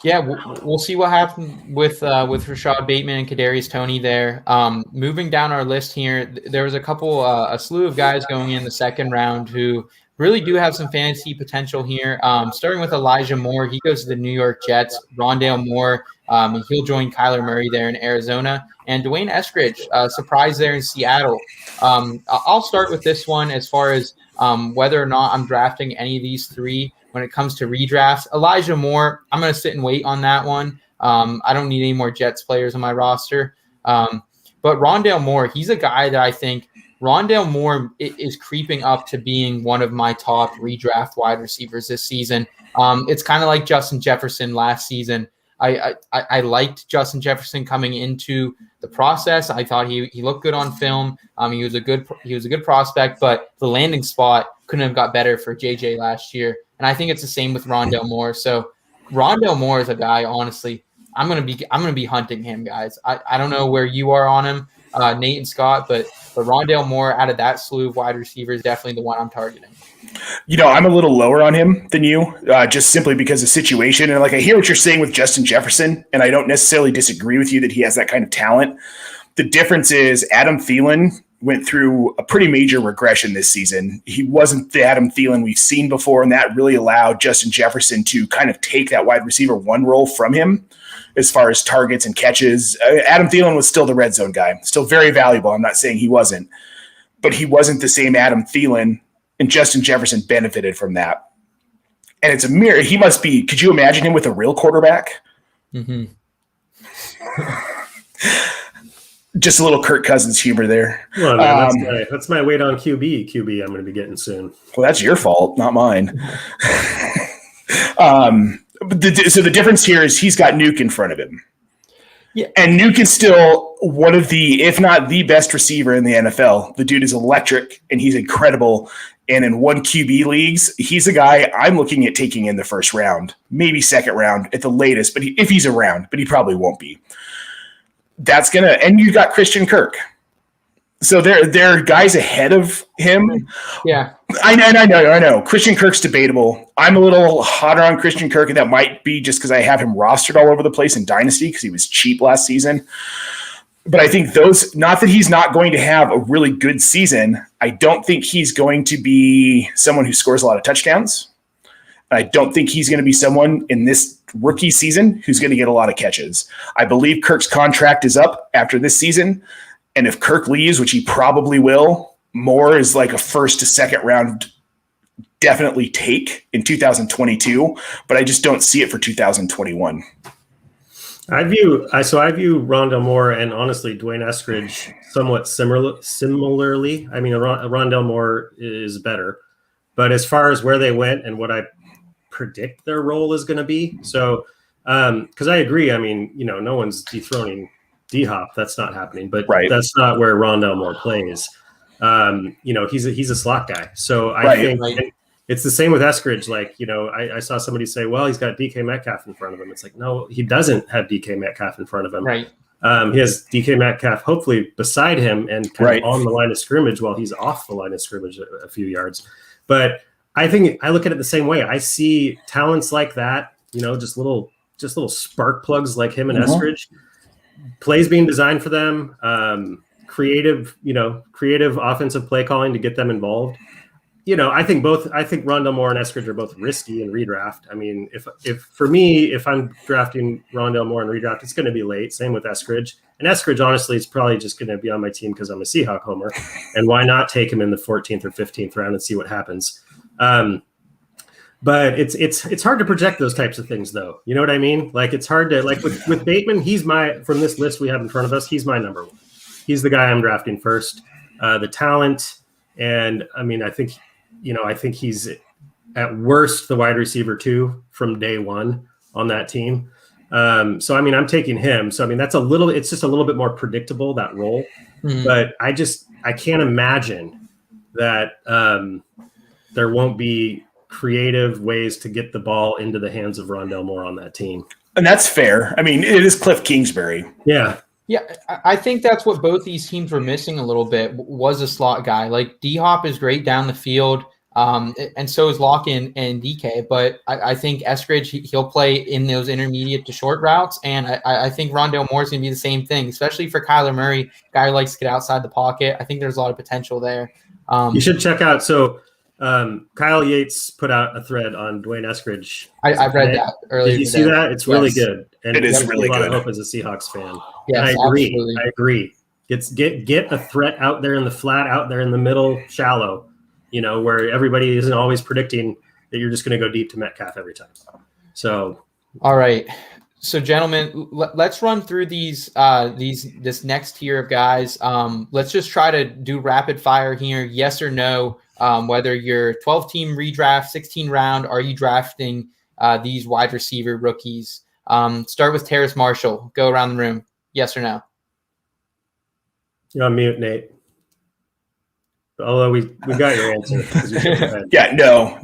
Yeah, we'll see what happens with Rashad Bateman and Kadarius Toney there. Moving down our list here, there was a slew of guys going in the second round who really do have some fantasy potential here. Starting with Elijah Moore, he goes to the New York Jets. Rondale Moore, he'll join Kyler Murray there in Arizona. And Dwayne Eskridge, surprise there in Seattle. I'll start with this one as far as whether or not I'm drafting any of these three. When it comes to redrafts, Elijah Moore, I'm going to sit and wait on that one. I don't need any more Jets players on my roster. But Rondale Moore, he's a guy that I think Rondale Moore is creeping up to being one of my top redraft wide receivers this season. It's kind of like Justin Jefferson last season. I liked Justin Jefferson coming into the process. I thought he looked good on film. He was a good prospect, but the landing spot couldn't have got better for JJ last year. And I think it's the same with Rondale Moore. So Rondale Moore is a guy, honestly, I'm gonna be hunting him, guys. I don't know where you are on him, Nate and Scott, but Rondale Moore out of that slew of wide receivers, definitely the one I'm targeting. I'm a little lower on him than you, just simply because of situation. And like, I hear what you're saying with Justin Jefferson, and I don't necessarily disagree with you that he has that kind of talent. The difference is Adam Thielen went through a pretty major regression this season. He wasn't the Adam Thielen we've seen before, and that really allowed Justin Jefferson to kind of take that wide receiver 1 role from him as far as targets and catches. Adam Thielen was still the red zone guy, still very valuable. I'm not saying he wasn't, but he wasn't the same Adam Thielen, and Justin Jefferson benefited from that. And it's a mirror. He must be, could you imagine him with a real quarterback? Mm-hmm. Just a little Kirk Cousins humor there. Well, man, that's my weight on QB I'm going to be getting soon. Well, that's your fault, not mine. So the difference here is he's got Nuke in front of him. Yeah. And Nuke is still one of the, if not the best receiver in the NFL. The dude is electric, and he's incredible. And in 1 QB leagues, he's a guy I'm looking at taking in the first round, maybe second round at the latest, but if he's around, but he probably won't be. And you got Christian Kirk. So there are guys ahead of him. Yeah. I know. Christian Kirk's debatable. I'm a little hotter on Christian Kirk, and that might be just because I have him rostered all over the place in Dynasty because he was cheap last season. But I think not that he's not going to have a really good season. I don't think he's going to be someone who scores a lot of touchdowns. I don't think he's going to be someone in this rookie season who's going to get a lot of catches. I believe Kirk's contract is up after this season. And if Kirk leaves, which he probably will, Moore is like a first to second round definitely take in 2022, but I just don't see it for 2021. I view Rondo Moore and honestly Dwayne Eskridge somewhat similarly. I mean, Rondale Moore is better, but as far as where they went and what I predict their role is going to be, so because I agree. I mean, no one's dethroning D-Hop. That's not happening. But that's not where Rondale Moore plays. He's a slot guy. So I think it's the same with Eskridge. Like, I saw somebody say, well, he's got DK Metcalf in front of him. It's like, no, he doesn't have DK Metcalf in front of him. Right. He has DK Metcalf hopefully beside him and kind of on the line of scrimmage while he's off the line of scrimmage a few yards. But I think I look at it the same way. I see talents like that, just little spark plugs like him and Eskridge, plays being designed for them, creative offensive play calling to get them involved. I think Rondo Moore and Eskridge are both risky in redraft. I mean, if I'm drafting Rondo Moore in redraft, it's going to be late. Same with Eskridge. And Eskridge, honestly, is probably just going to be on my team because I'm a Seahawk homer. And why not take him in the 14th or 15th round and see what happens? But it's hard to project those types of things, though. You know what I mean? Like, it's hard to, like with Bateman, from this list we have in front of us, he's my number one. He's the guy I'm drafting first. The talent, and I mean, I think he's at worst the wide receiver 2 from day one on that team. So I mean, I'm taking him. So I mean, it's just a little bit more predictable, that role. Mm-hmm. But I can't imagine that there won't be creative ways to get the ball into the hands of Rondale Moore on that team. And that's fair. I mean, it is Cliff Kingsbury. Yeah. Yeah, I think that's what both these teams were missing a little bit, was a slot guy. Like, D-Hop is great down the field, and so is Lock-in and DK. But I think Eskridge, he'll play in those intermediate to short routes, and I think Rondale Moore is going to be the same thing, especially for Kyler Murray, guy who likes to get outside the pocket. I think there's a lot of potential there. You should check out – so Kyle Yates put out a thread on Dwayne Eskridge. I've read that earlier. Did you see that? It's really good. And it is really good. I hope as a Seahawks fan. Yes, and absolutely. I agree. Get a threat out there in the flat, out there in the middle, shallow, where everybody isn't always predicting that you're just going to go deep to Metcalf every time. So, all right. So, gentlemen, let's run through this next tier of guys. Let's just try to do rapid fire here. Yes or no. Whether you're 12-team redraft, 16 round, are you drafting these wide receiver rookies? Start with Terrace Marshall. Go around the room. Yes or no? You're on mute, Nate. Although we got your answer. Yeah, no.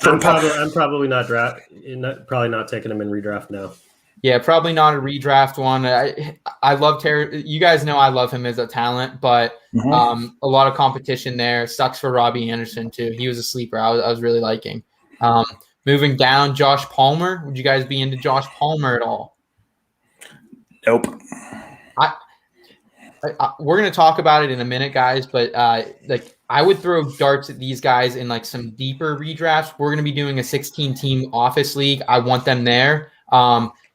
I'm probably not taking him in redraft now. Yeah, probably not a redraft one. I love Terry. You guys know I love him as a talent, but a lot of competition there. Sucks for Robbie Anderson too. He was a sleeper. I was really liking. Moving down, Josh Palmer. Would you guys be into Josh Palmer at all? Nope. We're going to talk about it in a minute, guys, but I would throw darts at these guys in like some deeper redrafts. We're going to be doing a 16-team office league. I want them there.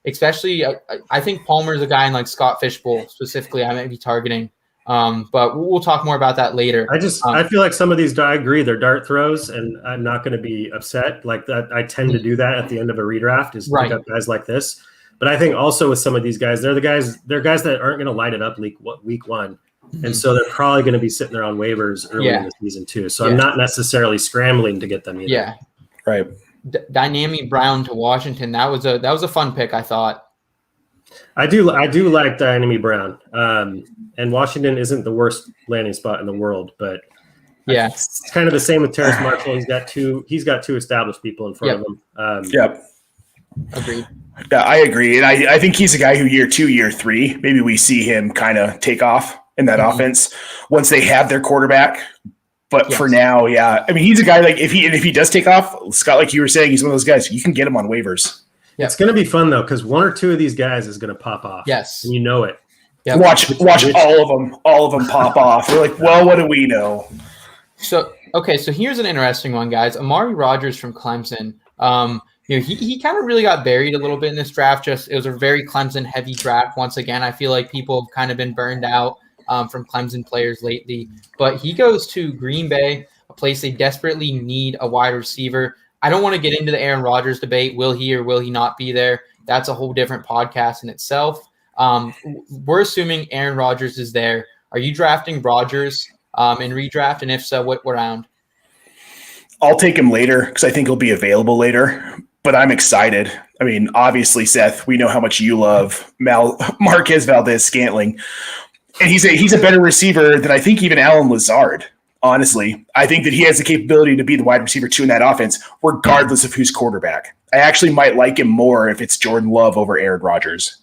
Especially, I think Palmer's a guy in like Scott Fishbowl specifically I might be targeting. But we'll talk more about that later. I feel like some of these, I agree, they're dart throws, and I'm not going to be upset. Like that, I tend to do that at the end of a redraft, is pick up guys like this. But I think also with some of these guys, they're guys that aren't going to light it up week one. And so they're probably going to be sitting there on waivers early in the season too. So I'm not necessarily scrambling to get them either. Yeah. Right. Dynamic Brown to Washington. That was a fun pick, I thought. I do like Dynamic Brown. And Washington isn't the worst landing spot in the world, but it's kind of the same with Terrace Marshall. He's got two established people in front of him. Agreed. Yeah, I agree. And I think he's a guy who year 2, year 3, maybe we see him kind of take off in that offense once they have their quarterback. But for now, I mean, he's a guy like if he does take off, Scott, like you were saying, he's one of those guys you can get him on waivers. Yeah. It's going to be fun though, because one or two of these guys is going to pop off. Yes, and you know it. Yep. Watch all of them pop off. We're like, well, what do we know? So here's an interesting one, guys. Amari Rogers from Clemson. He kind of really got buried a little bit in this draft. It was a very Clemson heavy draft. Once again, I feel like people have kind of been burned out from Clemson players lately. But he goes to Green Bay, place they desperately need a wide receiver. I don't want to get into the Aaron Rodgers debate. Will he or will he not be there? That's a whole different podcast in itself. We're assuming Aaron Rodgers is there. Are you drafting Rodgers in redraft? And if so, what round? I'll take him later because I think he'll be available later. But I'm excited. I mean, obviously, Seth, we know how much you love Marquez Valdez-Scantling. And he's a better receiver than I think even Allen Lazard. Honestly, I think that he has the capability to be the wide receiver 2 in that offense, regardless of who's quarterback. I actually might like him more if it's Jordan Love over Aaron Rodgers.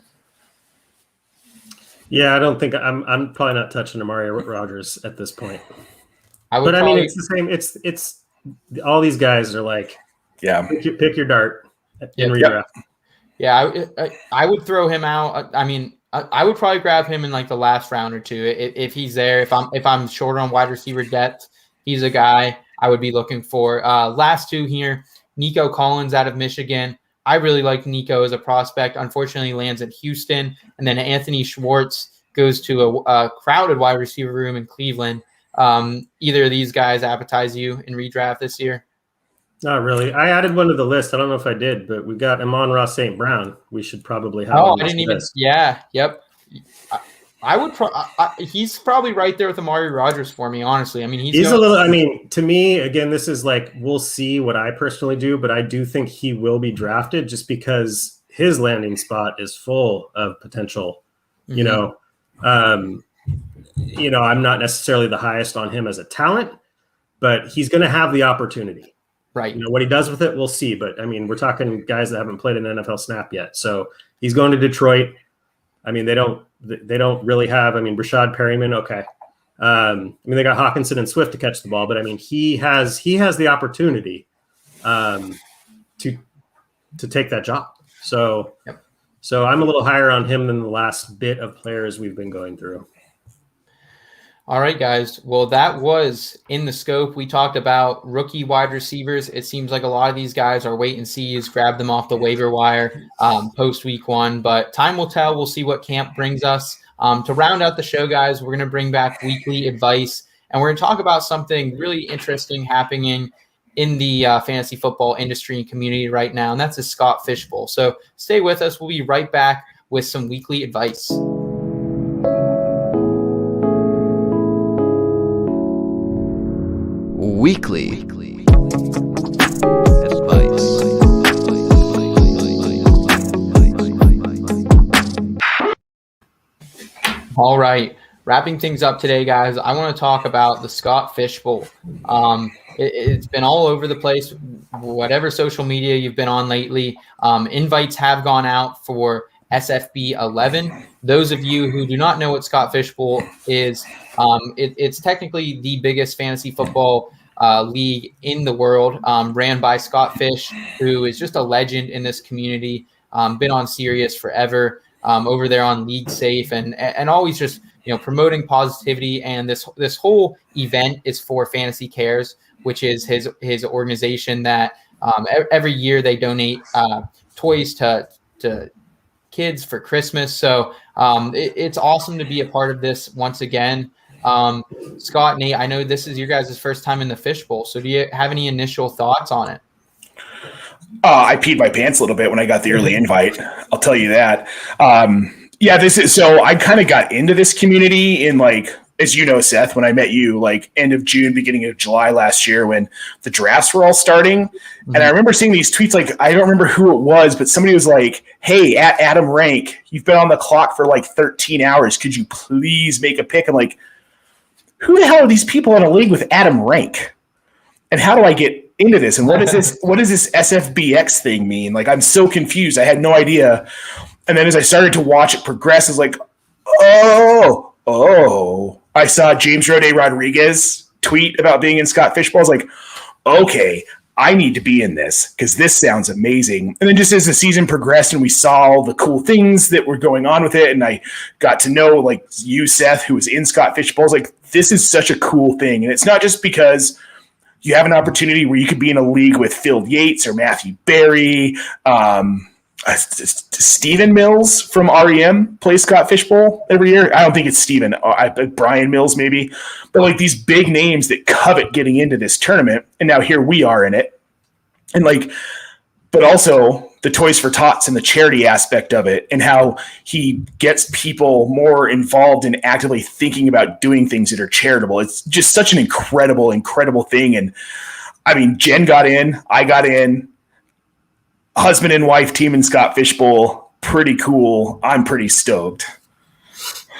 Yeah, I don't think I'm probably not touching Amari Rogers at this point. I mean, it's the same. It's all these guys are like, yeah, pick your dart in redraft. Yeah, I would throw him out. I mean, I would probably grab him in like the last round or two if he's there. If I'm short on wide receiver depth, he's a guy I would be looking for. Last two here, Nico Collins out of Michigan. I really like Nico as a prospect. Unfortunately, he lands at Houston, and then Anthony Schwartz goes to a crowded wide receiver room in Cleveland. Either of these guys appetize you in redraft this year? Not really. I added one to the list. I don't know if I did, but we've got Amon-Ra St. Brown. We should probably have. Oh, I didn't even. Yeah. Yep. I would. He's probably right there with Amari Rogers for me. Honestly, I mean, he's a little. I mean, to me, again, this is like we'll see what I personally do, but I do think he will be drafted just because his landing spot is full of potential. Mm-hmm. I'm not necessarily the highest on him as a talent, but he's going to have the opportunity. Right. What he does with it, we'll see. But I mean, we're talking guys that haven't played an NFL snap yet. So he's going to Detroit. I mean, they don't really have. I mean, Rashad Perryman. Okay. I mean, they got Hawkinson and Swift to catch the ball, but I mean, he has the opportunity to take that job. So, So I'm a little higher on him than the last bit of players we've been going through. All right, guys. Well, that was in the scope. We talked about rookie wide receivers. It seems like a lot of these guys are wait and sees, grab them off the waiver wire post week 1. But time will tell. We'll see what camp brings us. To round out the show, guys, we're going to bring back weekly advice. And we're going to talk about something really interesting happening in the fantasy football industry and community right now. And that's the Scott Fishbowl. So stay with us. We'll be right back with some weekly advice. Weekly All right. Wrapping things up today, guys, I want to talk about the Scott Fishbowl. It's been all over the place, whatever social media you've been on lately. Invites have gone out for SFB 11. Those of you who do not know what Scott Fishbowl is, it's technically the biggest fantasy football league in the world, ran by Scott Fish, who is just a legend in this community, been on Sirius forever, over there on League Safe, and always just promoting positivity. And this whole event is for Fantasy Cares, which is his organization that every year they donate toys to kids for Christmas. So it's awesome to be a part of this once again. Scott, Nate, I know this is your guys' first time in the Fishbowl, so do you have any initial thoughts on it? I peed my pants a little bit when I got the early invite. I'll tell you that. So I kind of got into this community in as you know, Seth, when I met you, end of June, beginning of July last year when the drafts were all starting. Mm-hmm. And I remember seeing these tweets, I don't remember who it was, but somebody was like, hey, at Adam Rank, you've been on the clock for 13 hours. Could you please make a pick? I'm like, who the hell are these people in a league with Adam Rank? And how do I get into this? And what is this? What does this SFBX thing mean? I'm so confused. I had no idea. And then as I started to watch it progress, I was like, oh. I saw James Rode Rodriguez tweet about being in Scott Fishbowl. I was like, okay, I need to be in this because this sounds amazing. And then just as the season progressed and we saw all the cool things that were going on with it, and I got to know you, Seth, who was in Scott Fishbowl, I was like, this is such a cool thing. And it's not just because you have an opportunity where you could be in a league with Phil Yates or Matthew Berry, Stephen Mills from REM plays Scott Fishbowl every year. I don't think it's Stephen. Brian Mills maybe. But like these big names that covet getting into this tournament, and now here we are in it. And like, but also the Toys for Tots and the charity aspect of it, and how he gets people more involved in actively thinking about doing things that are charitable. It's just such an incredible, incredible thing. And I mean, Jen got in, I got in. Husband and wife team in Scott Fishbowl, pretty cool. I'm pretty stoked.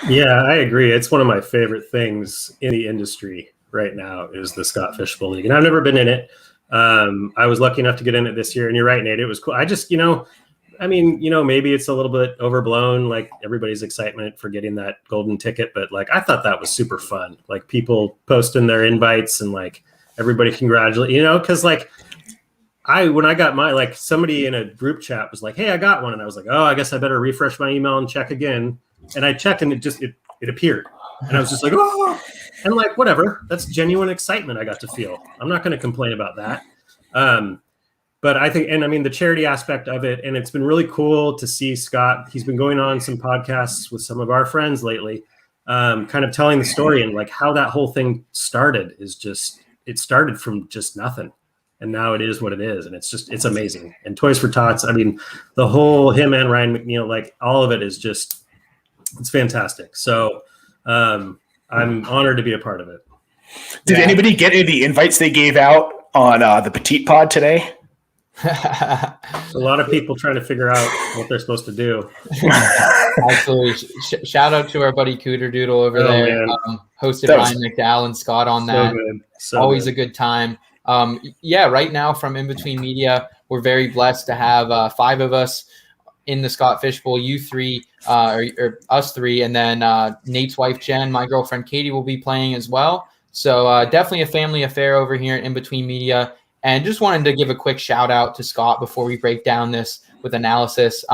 Yeah, I agree. It's one of my favorite things in the industry right now is the Scott Fishbowl League. And I've never been in it. I was lucky enough to get in it this year. And you're right, Nate. It was cool. I just, maybe it's a little bit overblown, like everybody's excitement for getting that golden ticket. But like, I thought that was super fun. Like people posting their invites and like everybody congratulate, because like, when I got my, like somebody in a group chat was like, hey, I got one. And I was like, oh, I guess I better refresh my email and check again. And I checked and it appeared. And I was just like, oh, and like, whatever. That's genuine excitement I got to feel. I'm not going to complain about that. But I think, and I mean, the charity aspect of it, and it's been really cool to see Scott. He's been going on some podcasts with some of our friends lately, kind of telling the story and like how that whole thing started it started from just nothing. And now it is what it is. And it's amazing. And Toys for Tots, I mean, the whole, him and Ryan McNeil, like all of it is just, it's fantastic. So I'm honored to be a part of it. Did anybody get any of the invites they gave out on the Petite Pod today? A lot of people trying to figure out what they're supposed to do. Absolutely. Shout out to our buddy Cooter Doodle over there. Hosted Ryan McDowell and Scott on that. Always a good time. Right now from In Between Media, we're very blessed to have 5 of us in the Scott Fishbowl. You 3, or us 3, and then Nate's wife Jen, my girlfriend Katie will be playing as well. So definitely a family affair over here at In Between Media. And just wanted to give a quick shout out to Scott before we break down this with analysis.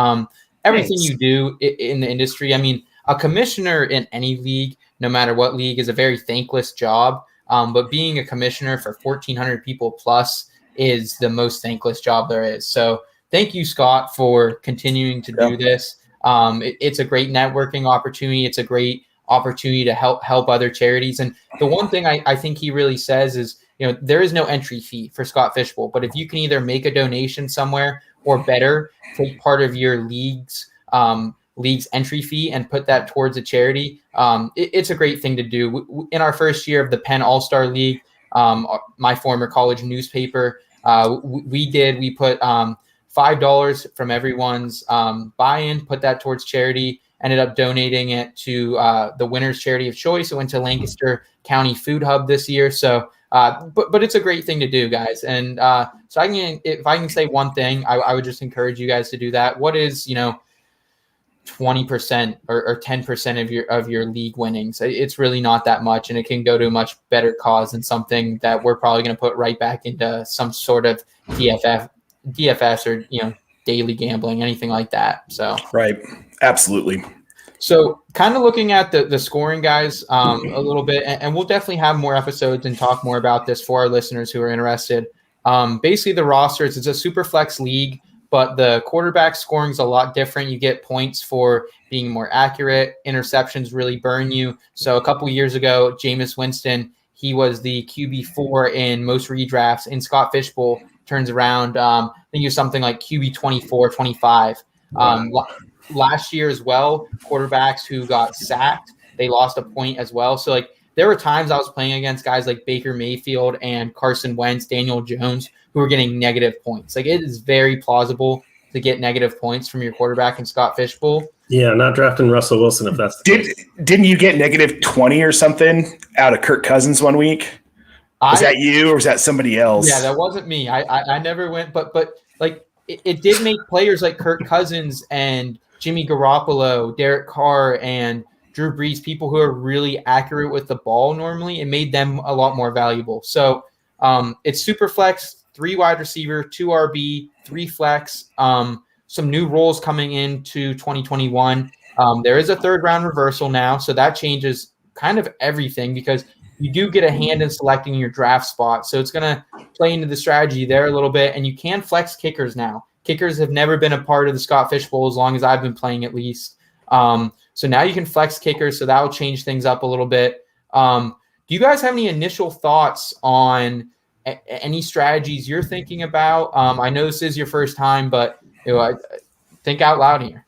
Everything you do in the industry, I mean, a commissioner in any league, no matter what league, is a very thankless job. But being a commissioner for 1,400 people plus is the most thankless job there is. So thank you, Scott, for continuing to do this. It's a great networking opportunity. It's a great opportunity to help other charities. And the one thing I think he really says is, there is no entry fee for Scott Fishbowl, but if you can either make a donation somewhere or better, take part of your league's entry fee and put that towards a charity, it's a great thing to do. In our first year of the Penn All-Star League, my former college newspaper, we put $5 from everyone's buy-in, put that towards charity, ended up donating it to the winner's charity of choice. It went to Lancaster County Food Hub this year. So, but it's a great thing to do, guys. And so if I can say one thing, I would just encourage you guys to do that. What is, 20% or 10% of your league winnings? It's really not that much, and it can go to a much better cause than something that we're probably going to put right back into some sort of DFS or daily gambling, anything like that. So right, absolutely. So kind of looking at the scoring, guys, a little bit, and we'll definitely have more episodes and talk more about this for our listeners who are interested. Basically, the rosters, it's a super flex league, but the quarterback scoring is a lot different. You get points for being more accurate. Interceptions really burn you. So a couple years ago, Jameis Winston, he was the QB4 in most redrafts. In Scott Fishbowl, turns around, I think he was something like QB 24, 25. Last year as well, quarterbacks who got sacked, they lost a point as well. So like there were times I was playing against guys like Baker Mayfield and Carson Wentz, Daniel Jones, who were getting negative points. Like it is very plausible to get negative points from your quarterback in Scott Fishbowl. Yeah, not drafting Russell Wilson if that's the case. Didn't you get negative 20 or something out of Kirk Cousins one week? Was that you or was that somebody else? Yeah, that wasn't me. I never went, but like it did make players like Kirk Cousins and Jimmy Garoppolo, Derek Carr, and Drew Brees, people who are really accurate with the ball normally, it made them a lot more valuable. So it's super flex, 3 wide receiver, 2 RB, 3 flex, some new roles coming into 2021. There is a 3rd round reversal now, so that changes kind of everything because you do get a hand in selecting your draft spot. So it's going to play into the strategy there a little bit, and you can flex kickers now. Kickers have never been a part of the Scott Fishbowl as long as I've been playing, at least. So now you can flex kickers, so that will change things up a little bit. Do you guys have any initial thoughts on any strategies you're thinking about? I know this is your first time, but I think out loud here.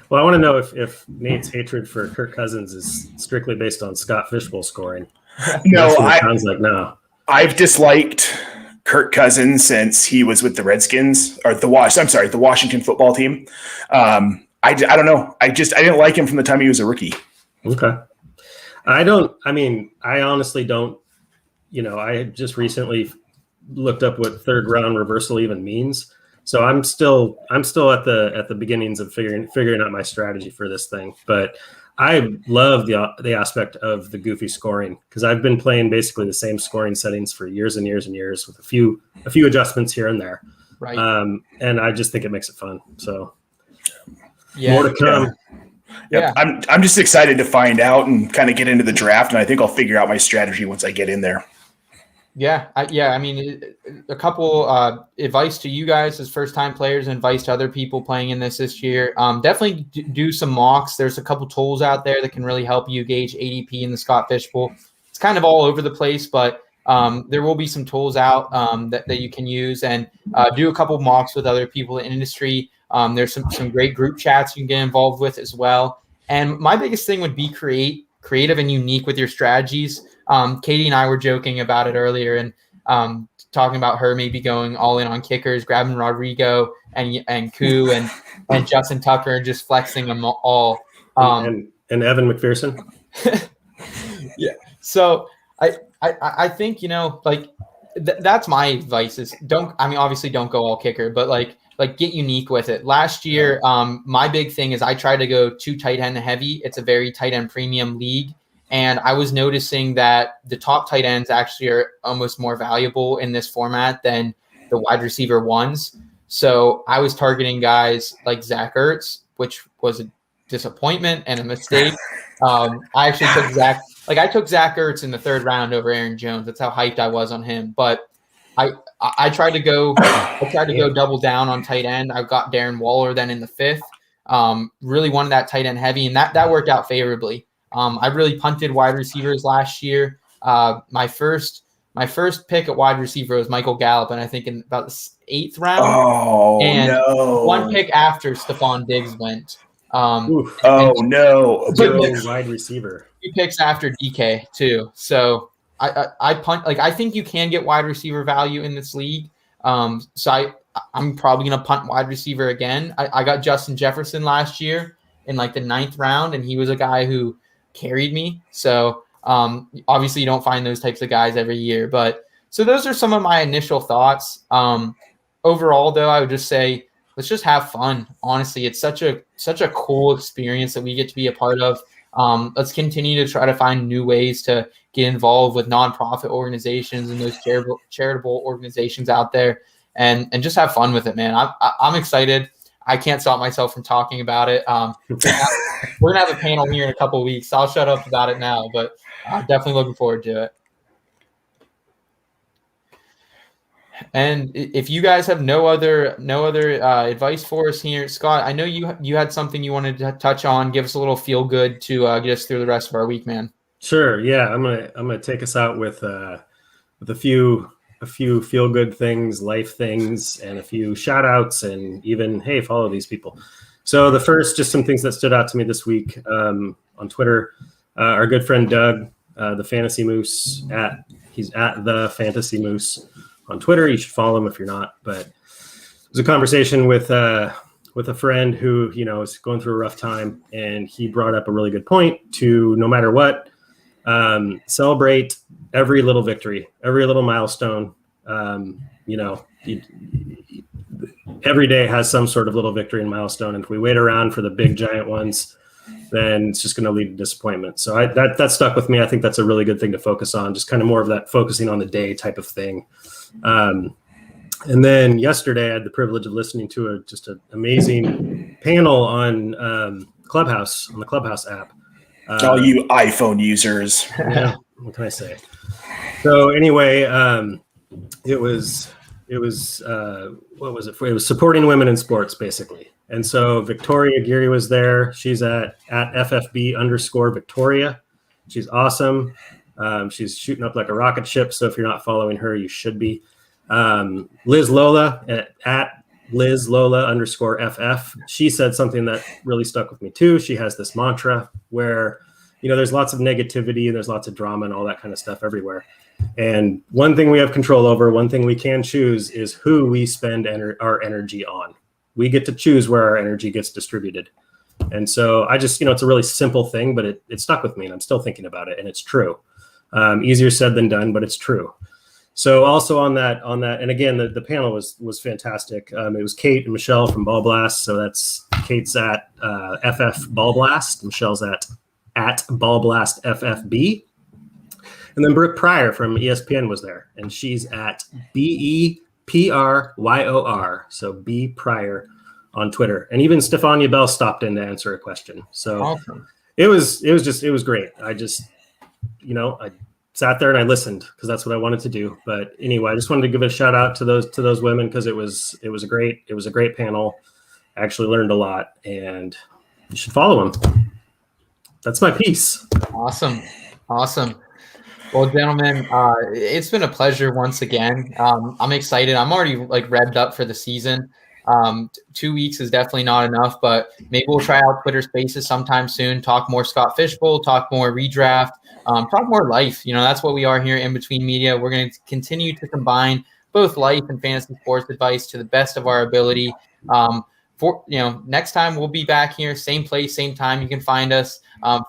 Well, I want to know if Nate's hatred for Kirk Cousins is strictly based on Scott Fishbowl scoring. No, sounds like no. I've disliked Kirk Cousins since he was with the Redskins or the Washington football team. I don't know. I didn't like him from the time he was a rookie. Okay. I honestly don't, I just recently looked up what third round reversal even means. So I'm still at the beginnings of figuring out my strategy for this thing. But I love the aspect of the goofy scoring because I've been playing basically the same scoring settings for years and years and years with a few adjustments here and there. Right. And I just think it makes it fun. So yeah. More to come. Yeah. I'm just excited to find out and kind of get into the draft, and I think I'll figure out my strategy once I get in there. Yeah. I mean, a couple advice to you guys as first-time players and advice to other people playing in this year. Definitely do some mocks. There's a couple tools out there that can really help you gauge ADP in the Scott Fishbowl. It's kind of all over the place, but there will be some tools out that you can use, and do a couple mocks with other people in the industry. There's some great group chats you can get involved with as well. And my biggest thing would be creative and unique with your strategies. Katie and I were joking about it earlier and talking about her maybe going all in on kickers, grabbing Rodrigo and Koo and Justin Tucker and just flexing them all. And Evan McPherson. Yeah. So I think, that's my advice is obviously don't go all kicker, but like get unique with it. Last year, my big thing is I try to go 2 tight end heavy. It's a very tight end premium league. And I was noticing that the top tight ends actually are almost more valuable in this format than the wide receiver ones. So I was targeting guys like Zach Ertz, which was a disappointment and a mistake. I actually took Zach Ertz in the 3rd round over Aaron Jones. That's how hyped I was on him. But I tried to go double down on tight end. I got Darren Waller then in the 5th. Really wanted that tight end heavy, and that worked out favorably. I really punted wide receivers last year. My first pick at wide receiver was Michael Gallup, and I think in about the 8th round. Oh, and no. 1 pick after Stephon Diggs went. No. Wide receiver. 2 picks after DK too. So I punt. I think you can get wide receiver value in this league. So I'm probably going to punt wide receiver again. I got Justin Jefferson last year in the 9th round, and he was a guy who carried me. So obviously you don't find those types of guys every year, but so those are some of my initial thoughts. Overall though, I would just say, let's just have fun. Honestly, it's such a cool experience that we get to be a part of. Let's continue to try to find new ways to get involved with nonprofit organizations and those charitable organizations out there and just have fun with it, man. I'm excited. I can't stop myself from talking about it. We're going to have a panel here in a couple of weeks. So I'll shut up about it now, but I'm definitely looking forward to it. And if you guys have no other advice for us here, Scott, I know you had something you wanted to touch on. Give us a little feel good to get us through the rest of our week, man. Sure. Yeah, I'm gonna take us out with a few feel good things, life things, and a few shout outs, and even hey, follow these people. So the first, just some things that stood out to me this week on Twitter. Our good friend Doug, the Fantasy Moose, he's at the Fantasy Moose on Twitter. You should follow him if you're not. But it was a conversation with a friend who is going through a rough time, and he brought up a really good point to no matter what, celebrate every little victory, every little milestone. Every day has some sort of little victory and milestone. And if we wait around for the big giant ones, then it's just going to lead to disappointment. So that stuck with me. I think that's a really good thing to focus on, just kind of more of that focusing on the day type of thing. And then yesterday I had the privilege of listening to just an amazing panel on Clubhouse, on the Clubhouse app. All you iPhone users. Yeah, what can I say? So anyway, it was what was it for? It was supporting women in sports, basically. And so Victoria Geary was there. She's at FFB_Victoria. She's awesome. She's shooting up like a rocket ship. So if you're not following her, you should be. Liz Lola at Liz Lola _FF. She said something that really stuck with me too. She has this mantra where, there's lots of negativity and there's lots of drama and all that kind of stuff everywhere. And one thing we have control over, one thing we can choose is who we spend our energy on. We get to choose where our energy gets distributed. And so I just, it's a really simple thing, but it stuck with me and I'm still thinking about it. And it's true. Easier said than done, but it's true. So also on that, and again, the panel was fantastic. It was Kate and Michelle from Ball Blast. So that's Kate's at FF Ball Blast. Michelle's at Ball Blast FFB. And then Brooke Pryor from ESPN was there, and she's at BEPRYOR. So B Pryor on Twitter. And even Stefania Bell stopped in to answer a question. So awesome. It was great. I just, I sat there and I listened because that's what I wanted to do. But anyway, I just wanted to give a shout out to those women because it was a great panel. I actually learned a lot, and you should follow them. That's my piece. Awesome. Well, gentlemen, it's been a pleasure once again. I'm excited. I'm already revved up for the season. 2 weeks is definitely not enough, but maybe we'll try out Twitter Spaces sometime soon. Talk more Scott Fishbowl, talk more redraft, talk more life. That's what we are here in Between Media. We're going to continue to combine both life and fantasy sports advice to the best of our ability. Next time we'll be back here, same place, same time. You can find us.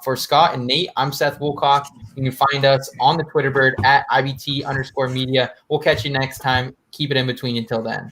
For Scott and Nate, I'm Seth Woolcock. You can find us on the Twitter bird at IBT_media. We'll catch you next time. Keep it in between until then.